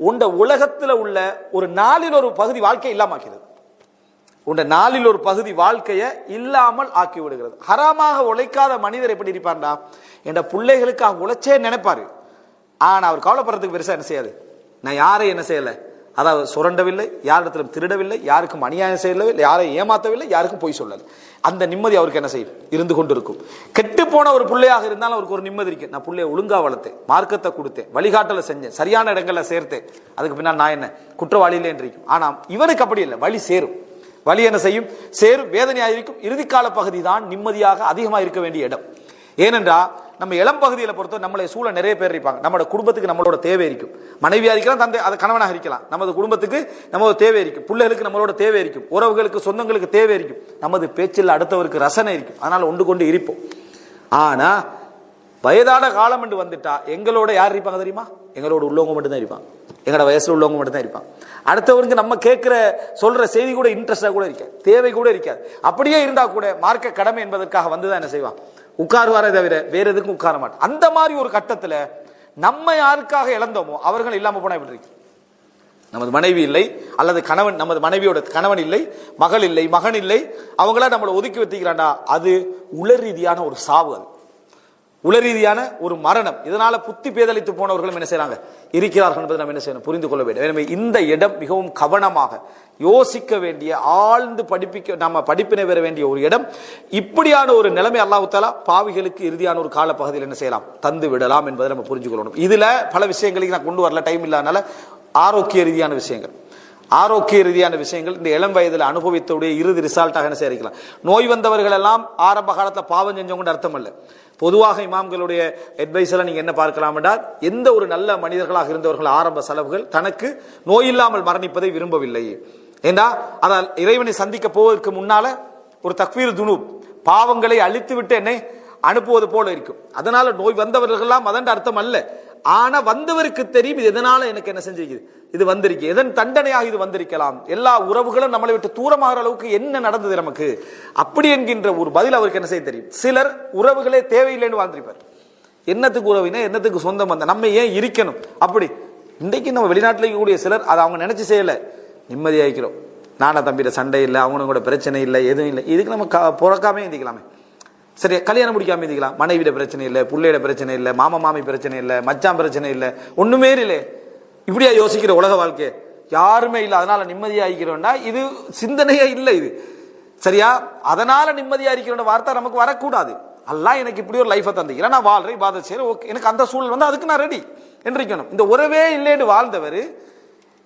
உண்ட உலகத்துல உள்ள ஒரு நாளில் ஒரு பகுதி வாழ்க்கை இல்லாமக்கிறது. உண்ட நாளில் ஒரு பகுதி வாழ்க்கையை இல்லாமல் ஆக்கி விடுகிறது. ஹராமாக உழைக்காத மனிதர் எப்படி இருப்பார்டா, என் பிள்ளைகளுக்காக உழைச்சே நினைப்பாரு. ஆனா அவர் கவலைப்படுறதுக்கு பெருசா என்ன செய்யாது. நான் யாரை என்ன செய்யல, அதாவது சுரண்டவில்லை, யாரிடத்திலும் திருடவில்லை, யாருக்கும் அநியாயம் செய்யவில்லை, யாரை ஏமாத்தவில்லை, யாருக்கும் பொய் சொல்லல. அந்த நிம்மதி அவருக்கு என்ன செய்யும், இருந்து கொண்டு இருக்கும். கெட்டு போன ஒரு பிள்ளையாக இருந்தாலும் அவருக்கு ஒரு நிம்மதி இருக்கு. நான் பிள்ளைய ஒழுங்கா வளர்த்தேன், மார்க்கத்தை கொடுத்தேன், வழிகாட்டல செஞ்சேன், சரியான இடங்கள்ல சேர்த்தேன், அதுக்கு பின்னால் நான் என்ன குற்றவாளி இல்லை என்று இருக்கும். ஆனா இவனுக்கு அப்படி இல்லை, வழி சேரும். வழி என்ன செய்யும், சேரும், வேதனையாக இருக்கும். இறுதிக்கால பகுதி தான் நிம்மதியாக அதிகமாக இருக்க வேண்டிய இடம். ஏனென்றா நம்ம இளம் பகுதியில் பொறுத்த நம்மளை சூழ நிறைய பேர் இருப்பாங்க. நம்மளோட குடும்பத்துக்கு நம்மளோட தேவை இருக்கும். மனைவியா இருக்கலாம், தந்தை அது கணவனாக இருக்கலாம். நமது குடும்பத்துக்கு நமது தேவை இருக்கும், பிள்ளைகளுக்கு நம்மளோட தேவை இருக்கும், உறவுகளுக்கு சொந்தங்களுக்கு தேவை இருக்கும், நமது பேச்சில் அடுத்தவருக்கு ரசனை இருக்கும். அதனால ஒன்று கொண்டு இருப்போம். ஆனா வயதான காலம் என்று வந்துட்டா எங்களோட யார் இருப்பாங்க தெரியுமா, எங்களோட உள்ளவங்க மட்டும்தான் இருப்பாங்க, எங்களோட வயசுல உள்ளவங்க மட்டும்தான் இருப்பாங்க. அடுத்தவருக்கு நம்ம கேட்கிற சொல்ற செய்தி கூட இன்ட்ரெஸ்டா கூட இருக்காது, தேவை கூட இருக்காது. அப்படியே இருந்தா கூட மார்க்க கடமை என்பதற்காக வந்துதான் என்ன செய்வான், உட்காருவாரே தவிர வேற எதுக்கும் உட்கார மாட்டோம். அந்த மாதிரி ஒரு கட்டத்துல நம்ம யாருக்காக இழந்தோமோ அவர்கள் இல்லாம போனா எப்படி இருக்கு. நமது மனைவி இல்லை, அல்லது கணவன், நமது மனைவியோட கணவன் இல்லை, மகள் இல்லை, மகன் இல்லை, அவங்கள நம்மளை ஒதுக்கி வச்சுக்கிறாண்டா, அது உள ரீதியான ஒரு சாவு, அது உள ரீதியான ஒரு மரணம். இதனால புத்தி பேதலித்து போனவர்களும் என்ன செய்யறாங்க, இருக்கிறார்கள் என்பதை நம்ம என்ன செய்யணும், புரிந்து கொள்ள வேண்டும். எனவே இந்த இடம் மிகவும் கவனமாக யோசிக்க வேண்டிய, ஆழ்ந்து நம்ம படிப்பினை பெற வேண்டிய ஒரு இடம். இப்படியான ஒரு நிலைமை அல்லாஹ் தஆலா பாவிகளுக்கு இறுதியான ஒரு கால பகுதியில் என்ன செய்யலாம், தந்து விடலாம் என்பதை நம்ம புரிஞ்சு கொள்ளணும். இதுல பல விஷயங்களுக்கு நான் கொண்டு வரல, டைம் இல்லாதனால. ஆரோக்கிய ரீதியான விஷயங்கள், ஆரோக்கிய ரீதியான விஷயங்கள் இந்த இளம் வயதில் அனுபவித்தோடைய இறுதி ரிசல்ட்டாக என்ன செய்யலாம். நோய் வந்தவர்கள் எல்லாம் ஆரம்ப காலத்தில் பாவம் செஞ்சவங்க அர்த்தம் அல்ல. பொதுவாக இமாம்களுடைய அட்வைஸ் எல்லாம் நீங்க என்ன பார்க்கலாம் என்றால், எந்த ஒரு நல்ல மனிதர்களாக இருந்தவர்கள் ஆரம்ப செலவுகள் தனக்கு நோய் இல்லாமல் மரணிப்பதை விரும்பவில்லை. ஏண்டா அதால் இறைவனை சந்திக்க போவதற்கு முன்னால ஒரு தக்வீர் துனூப், பாவங்களை அழித்து விட்டு என்னை அனுப்புவது போல இருக்கும். அதனால நோய் வந்தவர்கள் எல்லாம் அதன் அர்த்தம் அல்ல. ஆனா வந்தவருக்கு தெரியும் இது எதனால எனக்கு என்ன செஞ்சிருக்கு, இது வந்திருக்கு, எதன் தண்டனையாக இது வந்திருக்கலாம், எல்லா உறவுகளும் நம்மளை விட்டு தூரமாகிற அளவுக்கு என்ன நடந்தது நமக்கு, அப்படி என்கின்ற ஒரு பதில் அவருக்கு என்ன செய்ய தெரியும். சிலர் உறவுகளே தேவையில்லைன்னு வாழ்ந்திருப்பார். என்னத்துக்கு உறவினா, என்னத்துக்கு சொந்தம் வந்த, நம்ம ஏன் இருக்கணும். அப்படி இன்றைக்கு நம்ம வெளிநாட்டில் இருக்கக்கூடிய சிலர் அதை அவங்க நினைச்சு செய்யல, நிம்மதியாகிறோம், நானா தம்பியில சண்டை இல்லை, அவனும் கூட பிரச்சனை இல்லை, எதுவும் இல்லை, இதுக்கு நம்ம பிறக்காமே இருந்திக்கலாமே. சரி, கல்யாணம் முடிக்காம இருந்திக்கலாம், மனைவிட பிரச்சனை இல்லை, பிள்ளையிட பிரச்சனை இல்லை, மாமா மாமி பிரச்சனை இல்லை, மச்சான் பிரச்சனை இல்லை, ஒண்ணுமே இல்லை. இப்படியா யோசிக்கிற உலக வாழ்க்கை யாருமே இல்லை. அதனால நிம்மதியா இருக்கிறோம்னா இது சிந்தனையே இல்லை. இது சரியா? அதனால நிம்மதியா இருக்கிற வார்த்தை நமக்கு வரக்கூடாது. அல்லாஹ் எனக்கு இப்படி ஒரு லைஃபை தந்திக்கிறேன், நான் வாழ்றேன், இபாதத் செய்றேன், ஓகே, எனக்கு அந்த சூழல் வந்து அதுக்கு நான் ரெடி என்றிக்கணும். இந்த உறவே இல்லைன்னு வாழ்ந்தவர்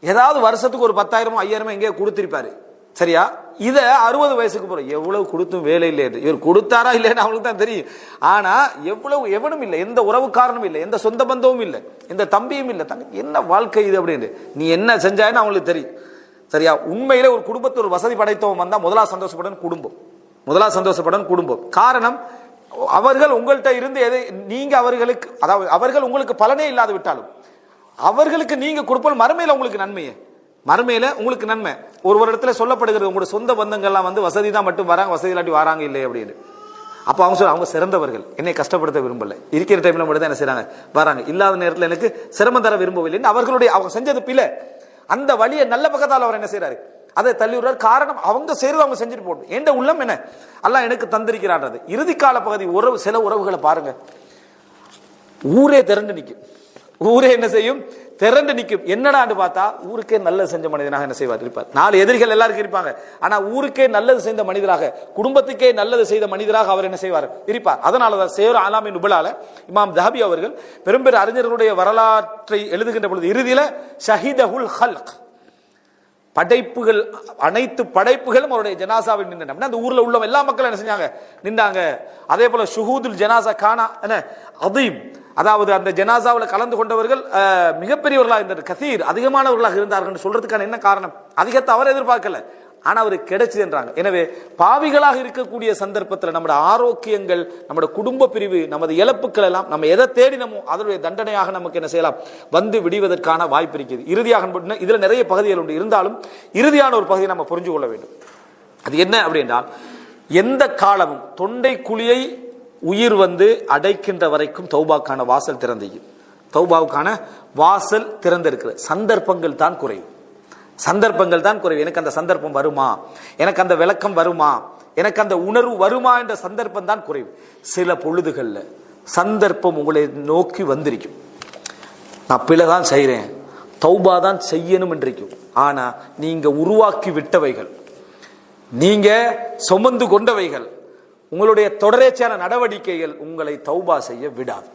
ஏதாவது வருஷத்துக்கு ஒரு 10,000 5,000 எங்கேயோ கொடுத்திருப்பாரு. சரியா? இத 60 வயசுக்கு போற எவ்வளவு கொடுத்தும் வேலை இல்லை, இவர் கொடுத்தாரா இல்லைன்னு அவங்களுக்கு தான் தெரியும். ஆனா எவ்வளவு எவனும் இல்லை, எந்த உறவுக்காரனும் இல்லை, எந்த சொந்த பந்தமும் இல்லை, எந்த தம்பியும் இல்லை, தங்க என்ன வாழ்க்கை இது அப்படின்னு நீ என்ன செஞ்சாயின்னு அவங்களுக்கு தெரியும். சரியா? உண்மையிலே ஒரு குடும்பத்தில் ஒரு வசதி படைத்தவன் வந்தா முதலா சந்தோஷப்படும் குடும்பம், முதலா சந்தோஷப்படும் குடும்பம். காரணம், அவர்கள் உங்கள்கிட்ட இருந்து எதை நீங்க அவர்களுக்கு, அதாவது அவர்கள் உங்களுக்கு பலனே இல்லாது விட்டாலும் அவர்களுக்கு நீங்க கொடுப்பது மறுமையில உங்களுக்கு நன்மையே, மறுமையில உங்களுக்கு நன்மை. ஒரு இடத்துல சொல்லப்படுகிறது, உங்களோட சொந்த பந்தங்கள்லாம் வந்து வசதி தான் மட்டும் வராங்க, வசதி இல்லாட்டி வராங்க இல்லை அப்படின்னு. அப்ப அவங்க சொல்ல, அவங்க சிறந்தவர்கள், என்னை கஷ்டப்படுத்த விரும்பல, இருக்கிற டைம்ல மட்டும் தான் என்ன செய்றாங்க வராங்க, இல்லாத நேரத்தில் எனக்கு சிரமம் தர விரும்பவில்லை. அவர்களுடைய அவங்க செஞ்சது பிழை, அந்த வழியை நல்ல பக்கத்தால் அவர் என்ன செய்யறாரு, அதை தள்ளி விடுறாரு. காரணம், அவங்க செய்யறது அவங்க செஞ்சுட்டு போட்டு எந்த உள்ளம் என்ன அல்லாஹ் எனக்கு தந்திருக்கிறான்றது. இறுதி கால பகுதி உறவு, சில உறவுகளை பாருங்க, ஊரே திரண்டு நிற்கும், ஊரே என்ன செய்யும், திரண்டு நிற்கும். என்னடான்னு பார்த்தா ஊருக்கே நல்லது செஞ்ச மனிதனாக என்ன செய்வார் இருப்பார். 4 எதிரிகள் எல்லாருக்கும் இருப்பாங்க, ஆனா ஊருக்கே நல்லது செய்த மனிதராக, குடும்பத்துக்கே நல்லது செய்த மனிதராக அவர் என்ன செய்வார் இருப்பார். அதனாலதான் சேர் ஆலாமின் நுபலால இமாம் தஹபி அவர்கள் பெரும்பெரு அறிஞர்களுடைய வரலாற்றை எழுதுகின்ற பொழுது இறுதியில ஷஹீதஹுல் ஹல்க், படைப்புகள், அனைத்து படைப்புகளும் அவருடைய ஜனாசாவில் நின்றாங்க. அந்த ஊர்ல உள்ள எல்லா மக்களும் என்ன செஞ்சாங்க, நின்றாங்க. அதே போல ஷுஹூதுல் ஜனாசா கானா என்ன அதீம், அதாவது அந்த ஜனாசாவில் கலந்து கொண்டவர்கள் மிகப்பெரியவர்களாக இருந்தார், கசீர் அதிகமானவர்களாக இருந்தார்கள். சொல்றதுக்கான என்ன காரணம், அதிகத்தை அவர் எதிர்பார்க்கல, ஆனா அவருக்கு கிடைச்சது என்றாங்க. எனவே பாவிகளாக இருக்கக்கூடிய சந்தர்ப்பத்தில் நம்முடைய ஆரோக்கியங்கள், நம்முடைய குடும்ப பிரிவு, நமது இழப்புக்கள் எல்லாம் நம்ம எதை தேடினமோ அதனுடைய தண்டனையாக நமக்கு என்ன செய்யலாம், வந்து விடுவதற்கான வாய்ப்பு இருக்கிறது. இறுதியாக இதுல நிறைய பகுதிகள் உண்டு, இருந்தாலும் இறுதியான ஒரு பகுதியை நம்ம புரிஞ்சு கொள்ள வேண்டும். அது என்ன அப்படின்னா, எந்த காலமும் தொண்டை குழியை உயிர் வந்து அடைக்கின்ற வரைக்கும் தௌபாக்கான வாசல் திறந்து, தௌபாவுக்கான வாசல் திறந்திருக்கிற சந்தர்ப்பங்கள் தான் குறையும், சந்தர்ப்பங்கள் தான் குறைவு. எனக்கு அந்த சந்தர்ப்பம் வருமா, எனக்கு அந்த விளக்கம் வருமா, எனக்கு அந்த உணர்வு வருமா என்ற சந்தர்ப்பம் தான் குறைவு. சில பொழுதுகள்ல சந்தர்ப்பம் உங்களை நோக்கி வந்திருக்கும். நான் பிழைதான் செய்கிறேன், தௌபா தான் செய்யணும் என்றிருக்கும். ஆனா நீங்க உருவாக்கி விட்டவைகள், நீங்க சுமந்து கொண்டவைகள், உங்களுடைய தொடர்ச்சியான நடவடிக்கைகள் உங்களை தௌபா செய்ய விடாது.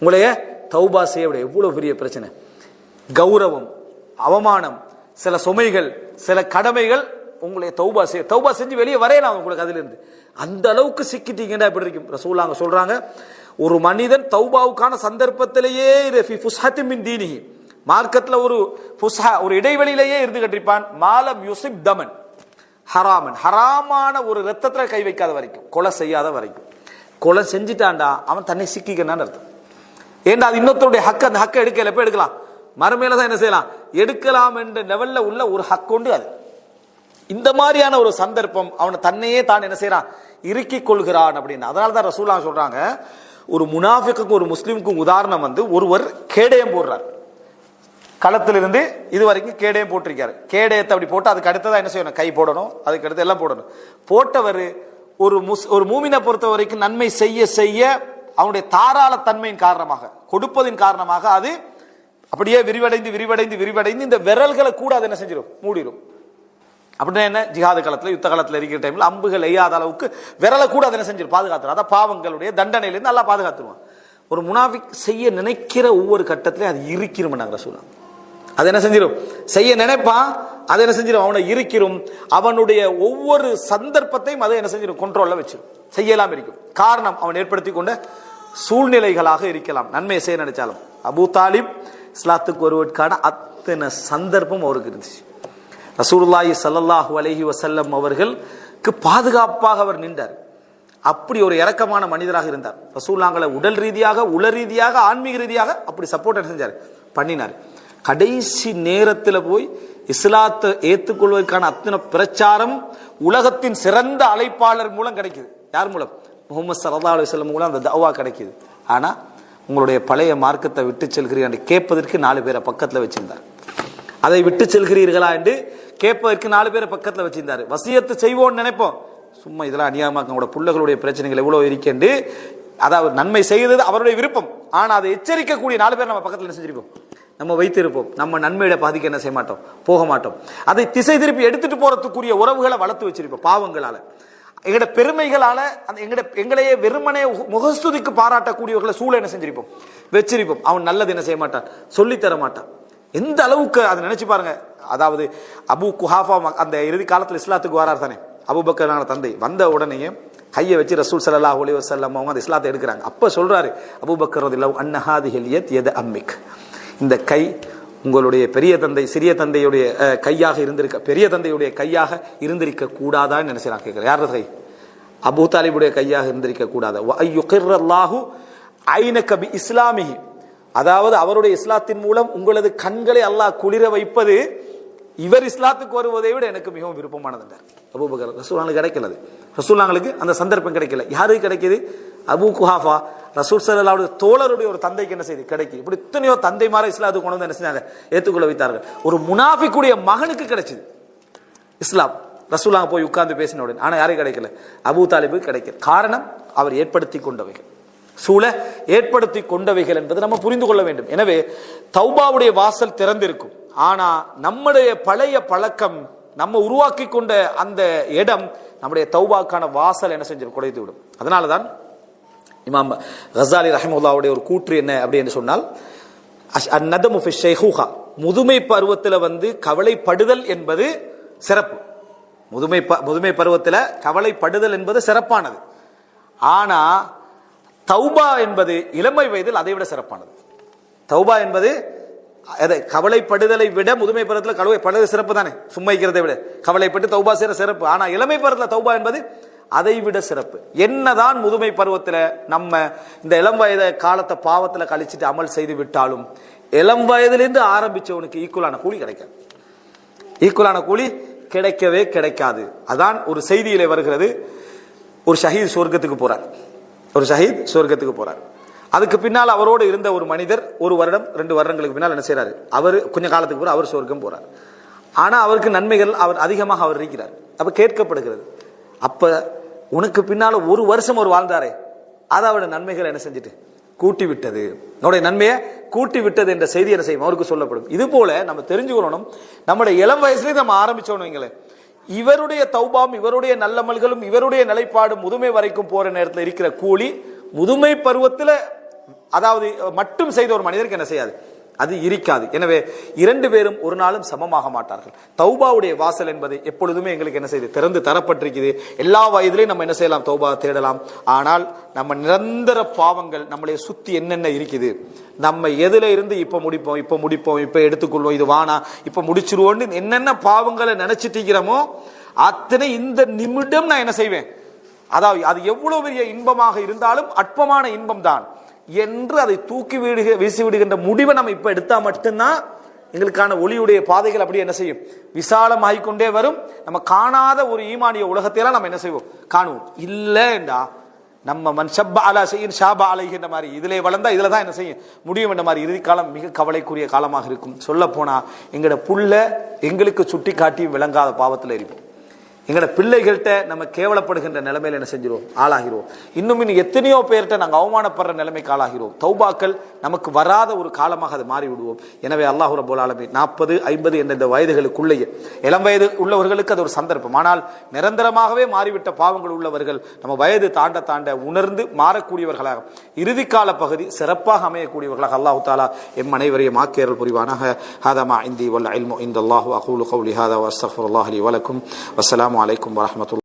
உங்களைய தௌபா செய்ய விட எவ்வளவு பெரிய பிரச்சனை. கௌரவம், அவமானம், சில சுமைகள், சில கடமைகள் உங்களை தௌபா செஞ்சு வெளியே வரையலாம் உங்களுக்கு அதுல இருந்து. அந்த அளவுக்கு சிக்கிட்டீங்கன்னா எப்படி இருக்கும்? ரசூலுல்லாஹ் சொல்றாங்க, ஒரு மனிதன் தௌபாவுக்கான சந்தர்ப்பத்திலேயே மார்க்கத்துல ஒரு இடைவெளியிலேயே இருந்து கட்டிருப்பான். மாலம் யுசிப் தமன் ஹராமன், ஹராமான ஒரு ரத்தத்துல கை வைக்காத வரைக்கும், கொலை செய்யாத வரைக்கும். கொலை செஞ்சுட்டான்டா அவன் தன்னை சிக்கிக்கன்னு அர்த்தம். ஏன்னா அது இன்னொருத்தருடைய ஹக்கு. அந்த ஹக்கை எடுக்கல, எப்ப எடுக்கலாம்? மறுமையில தான் என்ன செய்யலாம், எடுக்கலாம் என்ற லெவல்ல உள்ள ஒரு ஹக்கு உண்டு. அது இந்த மாதிரியான ஒரு சந்தர்ப்பம் அவனை தன்னையே தான் என்ன செய்யறான், இறுக்கிக் கொள்கிறான் அப்படின்னு. அதனாலதான் ரசூலுல்லாஹ் சொல்றாங்க, ஒரு முனாஃபிக்குக்கும் ஒரு முஸ்லிமுக்கும் உதாரணம் ஒருவர் கேடயம் போடுறார். களத்திலிருந்து இது வரைக்கும் கேடயம் போட்டிருக்காரு. கேடயத்தை அப்படி போட்டு அதுக்கு அடுத்ததான் என்ன செய்யணும், கை போடணும், அதுக்கு அடுத்து எல்லாம் போடணும். போட்டவர் ஒரு மூமினை பொறுத்த வரைக்கும் நன்மை செய்ய செய்ய அவனுடைய தாராள தன்மையின் காரணமாக, கொடுப்பதின் காரணமாக அது அப்படியே விரிவடைந்து விரிவடைந்து விரிவடைந்து இந்த விரல்களை கூட அது என்ன செஞ்சிடும், மூடிடும். அப்படின்னா என்ன, ஜிஹாது காலத்துல யுத்த காலத்துல இருக்கிற டைம்ல அம்புகள் எய்யாத அளவுக்கு விரலை கூட அதை என்ன செஞ்சிடும், பாதுகாத்துரும். அதான் பாவங்களுடைய தண்டனையிலிருந்து நல்லா பாதுகாத்துருவான். ஒரு முனாஃபிக் செய்ய நினைக்கிற ஒவ்வொரு கட்டத்திலையும் அது இருக்கிறோம். ரசூலுல்லாஹ் அது என்ன செஞ்சிடும், செய்ய நினைப்பான், அதை என்ன செஞ்சிடும், அவனை இருக்கிறோம். அவனுடைய ஒவ்வொரு சந்தர்ப்பத்தையும் அதை என்ன செஞ்சிடும், கண்ட்ரோல்ல வச்சிடும், செய்யலாம் இருக்கும். காரணம் அவன் ஏற்படுத்தி கொண்ட சூழ்நிலைகளாக இருக்கலாம். நன்மையை செய்ய நினைச்சாலும் அபூ தாலிப் இஸ்லாத்துக்கு வருவதற்கான அத்தனை சந்தர்ப்பம் அவருக்கு இருந்துச்சு. ரசூலுல்லாஹி ஸல்லல்லாஹு அலைஹி வஸல்லம் அவர்களுக்கு பாதுகாப்பாக அவர் நின்றார். அப்படி ஒரு இரக்கமான மனிதராக இருந்தார். ரசூலுல்லாஹ்களை உடல் ரீதியாக, உள ரீதியாக, ஆன்மீக ரீதியாக அப்படி சப்போர்ட் செஞ்சார், பண்ணினார். கடைசி நேரத்தில் போய் இஸ்லாத்தை ஏற்றுக்கொள்வதற்கான அத்தனை பிரச்சாரம் உலகத்தின் சிறந்த அழைப்பாளர் மூலம் கிடைக்குது. யார் மூலம்? முஹம்மது ஸல்லல்லாஹு அலைஹி வஸல்லம் மூலம் அந்த தஅவா கிடைக்குது. ஆனா உங்களுடைய பழைய மார்க்கத்தை விட்டு செல்கிறீர்கள் என்று கேட்பதற்கு 4 பேரை பக்கத்தில் வச்சிருந்தார். அதை விட்டு செல்கிறீர்களா என்று கேட்பதற்கு 4 பேரை பக்கத்தில் வச்சிருந்தார். வசியத்து செய்வோம்னு நினைப்போம், சும்மா இதெல்லாம் அநியாயமாக்க உங்களோட பிள்ளைகளுடைய பிரச்சனைகள் எவ்வளவு இருக்கேன். அதாவது நன்மை செய்தது அவருடைய விருப்பம், ஆனா அதை எச்சரிக்கக்கூடிய 4 பேர் நம்ம பக்கத்தில் செஞ்சிருப்போம், நம்ம வைத்திருப்போம். நம்ம நன்மையிட பாதிக்க என்ன செய்ய மாட்டோம், போக மாட்டோம். அதை திசை திருப்பி எடுத்துட்டு போறதுக்குரிய உறவுகளை வளர்த்து வச்சிருப்போம். பாவங்களால, எங்கட பெருமைகளால, எங்களையே வெறுமனே முகஸ்துதிக்கு பாராட்டக்கூடியவர்களை சூழ என்ன செஞ்சிருப்போம், வச்சிருப்போம். அவன் நல்லது என்ன செய்ய மாட்டான், சொல்லித்தர மாட்டான். எந்த அளவுக்கு அதை நினைச்சு பாருங்க. அதாவது அபு குஹாஃபா அந்த இறுதி காலத்தில் இஸ்லாத்துக்கு வரார் தானே, அபூபக்கரான தந்தை. வந்த உடனே கையை வச்சு ரசூல் ஸல்லல்லாஹு அலைஹி வஸல்லம் அவங்க அந்த இஸ்லாத்தை எடுக்கிறாங்க. அப்ப சொல்றாரு அபூபக்கர் ரலியல்லாஹு அன்ஹு, அன்னஹாதிஹில் யத் யத் அம்மிக், இந்த கை உங்களுடைய பெரிய தந்தை சிறிய தந்தையுடைய கையாக இருந்திருக்க, பெரிய தந்தையுடைய கையாக இருந்திருக்க கூடாதான்னு நினைச்சான். கேட்கிறேன், யார் கை? அபூ தாலிபுடைய கையாக இருந்திருக்க கூடாதா? வஅய்யுகிர்ரல்லாஹு ஐனக பி இஸ்லாமிஹி, அதாவது அவருடைய இஸ்லாத்தின் மூலம் உங்களது கண்களை அல்லாஹ் குளிர வைப்பது இவர் இஸ்லாத்துக்கு வருவதை விட எனக்கு மிகவும் விருப்பமானது என்றார் அபூபக்கர். ரசூலுல்லாஹ்வுக்கு கிடைக்கல, ரசூலுல்லாஹ்வுக்கு அந்த சந்தர்ப்பம் கிடைக்கல. யாருக்கு கிடைக்குது? அபூ குஹாஃபா ரசூல் ஸல்லல்லாஹு அலைஹி வஸல்லம் தோழருடைய ஒரு தந்தைக்கு என்ன செய்து கிடைக்குது. இப்படி இத்தனையோ தந்தைமார இஸ்லாத்துக்கு கொண்டு வந்து என்ன செஞ்சாங்க, ஏற்றுக்கொள்ள வைத்தார்கள். ஒரு முனாஃபிக்குடைய மகனுக்கு கிடைச்சது இஸ்லாம். ரசூலுல்லாஹ் போய் உட்கார்ந்து பேசின உடனே. ஆனா யாரும் கிடைக்கல, அபூ தாலிபுக்கு கிடைக்கல. காரணம் அவர் ஏற்படுத்தி கொண்டவைகள், சூழ ஏற்படுத்தி கொண்டவைகள் என்பது நம்ம புரிந்து கொள்ள வேண்டும். எனவே தௌபாவுடைய வாசல் திறந்திருக்கும். ஆனா நம்முடைய பழைய பழக்கம், நம்ம உருவாக்கி கொண்ட அந்த இடம் நம்முடைய தௌபாக்கான வாசல் என்ன செஞ்சிடும், குறைத்து விடும். அதனாலதான் இமாம் கஸாலி ரஹிமஹுல்லாஹ்வுடைய ஒரு கூற்று என்ன அப்படின்னு சொன்னால், அந்நதமு ஃபி ஷைஹூஹா, முதுமை பருவத்தில் கவலைப்படுதல் என்பது சிறப்பு. முதுமை பருவத்தில் கவலைப்படுதல் என்பது சிறப்பானது. ஆனா தௌபா என்பது இளமை வயதில் அதை விட சிறப்பானது. தௌபா என்பது கவலைப்படுதலை விட முதுமை பருவத்தில் கவலைப்படுதல் சிறப்பு தானே, சும்மைக்கிறதை விட கவலைப்பட்டு தௌபா செய்யற சிறப்பு. ஆனா இளமை பருவத்தில் தௌபா என்பது அதை விட சிறப்பு. என்னதான் முதுமை பருவத்தில் நம்ம இந்த இளம் வயது காலத்தை பாவத்தில் கழிச்சிட்டு அமல் செய்து விட்டாலும் இளம் வயதிலிருந்து ஆரம்பிச்சவனுக்கு ஈக்குவலான கூலி கிடைக்காது, ஈக்குவலான கூலி கிடைக்கவே கிடைக்காது. அதான் ஒரு செய்தியிலே வருகிறது, ஒரு ஷஹீத் சொர்க்கத்துக்கு போறார், ஒரு ஷஹீத் சொர்க்கத்துக்கு போறார். அதுக்கு பின்னால் அவரோடு இருந்த ஒரு மனிதர் 1 வருடம் 2 வருடங்களுக்கு பின்னால் என்ன செய்யறாரு, அவர் கொஞ்ச காலத்துக்கு பிறகு அவர் சொர்க்கம் போறார். ஆனா அவருக்கு நன்மைகள் அவர் அதிகமாக அவர் இருக்கிறார். அப்ப கேட்கப்படுகிறது, அப்ப உனக்கு பின்னால ஒரு வருஷம் ஒரு வாழ்ந்தாரே, அதை அவருடைய நன்மைகள் என்ன செஞ்சுட்டு கூட்டி விட்டது, நம்முடைய நன்மையை கூட்டி விட்டது என்ற செய்தி என்ன செய்யும் அவருக்கு சொல்லப்படும். இது போல நம்ம தெரிஞ்சுக்கணும், நம்முடைய இளம் வயசுலேயே நம்ம ஆரம்பிச்சோம் வைங்களேன், இவருடைய தௌபாம் இவருடைய நல்லமல்களும் இவருடைய நிலைப்பாடு முதுமை வரைக்கும் போற நேரத்தில் இருக்கிற கூலி முதுமை பருவத்தில் அதாவது மட்டும் செய்த ஒரு மனிதருக்கு என்ன செய்யாது, அது இருக்காது. எனவே இரண்டு பேரும் ஒரு நாளும் சமமாக மாட்டார்கள். தௌபாவுடைய வாசல் என்பது எப்பொழுதுமே எங்களுக்கு என்ன செய்யுது, திறந்து தரப்பட்டிருக்குது. எல்லா வயதிலையும் நம்ம என்ன செய்யலாம், தௌபா தேடலாம். ஆனால் நம்ம நிரந்தர பாவங்கள் நம்மளை சுத்தி என்னென்ன இருக்குது, நம்ம எதுல இருந்து இப்ப முடிப்போம் இப்ப எடுத்துக்கொள்வோம், இது வானா இப்ப முடிச்சிருவோம்னு என்னென்ன பாவங்களை நினைச்சிட்டு இருக்கிறோமோ அத்தனை இந்த நிமிடம் நான் என்ன செய்வேன், அதாவது அது எவ்வளவு பெரிய இன்பமாக இருந்தாலும் அற்பமான இன்பம் தான் என்று அதை தூக்கி வீசி விடுகின்ற முடிவை நம்ம இப்ப எடுத்தா மட்டும்தான் எங்களுக்கான ஒளியுடைய பாதைகள் அப்படி என்ன செய்யும், விசாலமாகிக் கொண்டே வரும். நம்ம காணாத ஒரு ஈமானிய உலகத்தையெல்லாம் நம்ம என்ன செய்வோம், காணுவோம். இல்லைண்டா நம்ம மன் ஷப்பா அலா ஷைஇன் ஷாபா அலைஹின்ற மாதிரி இதிலே வளர்ந்தா இதுல தான் என்ன செய்யும் முடியும் என்ற மாதிரி இறுதி காலம் மிக கவலைக்குரிய காலமாக இருக்கும். சொல்ல போனா எங்கட புள்ள எங்களுக்கு சுட்டி காட்டி விளங்காத பாவத்தில் இருப்போம். எங்களோட பிள்ளைகள்கிட்ட நம்ம கேவலப்படுகின்ற நிலைமையில என்ன செஞ்சிருவோம், ஆளாகிறோம். இன்னும் எத்தனையோ பேர்கிட்ட நாங்கள் அவமானப்படுற நிலைமைக்கு ஆளாகிறோம். தௌபாக்கள் நமக்கு வராத ஒரு காலமாக அதை மாறி விடுவோம். எனவே அல்லாஹ் ரப்பல் ஆலமீன் 40, 50 என்ற இந்த வயதுகளுக்குள்ளேயே, இளம் வயது உள்ளவர்களுக்கு அது ஒரு சந்தர்ப்பம். ஆனால் நிரந்தரமாகவே மாறிவிட்ட பாவங்கள் உள்ளவர்கள் நம்ம வயது தாண்ட தாண்ட உணர்ந்து மாறக்கூடியவர்களாக, இறுதி கால பகுதி சிறப்பாக அமையக்கூடியவர்களாக அல்லாஹ் தஆலா எம் அனைவரையும் ஆக்கியருள் புரிவானாக. ஹாதா மா இந்தி வல் இல்மு இன்தல்லாஹு அகூலு கௌலி ஹாதா வ அஸ்தக்ஃபிருல்லாஹ் லி வ லக்கும். வஸ்ஸலாமு அலைக்கும் வரஹ்மத்துல்லாஹி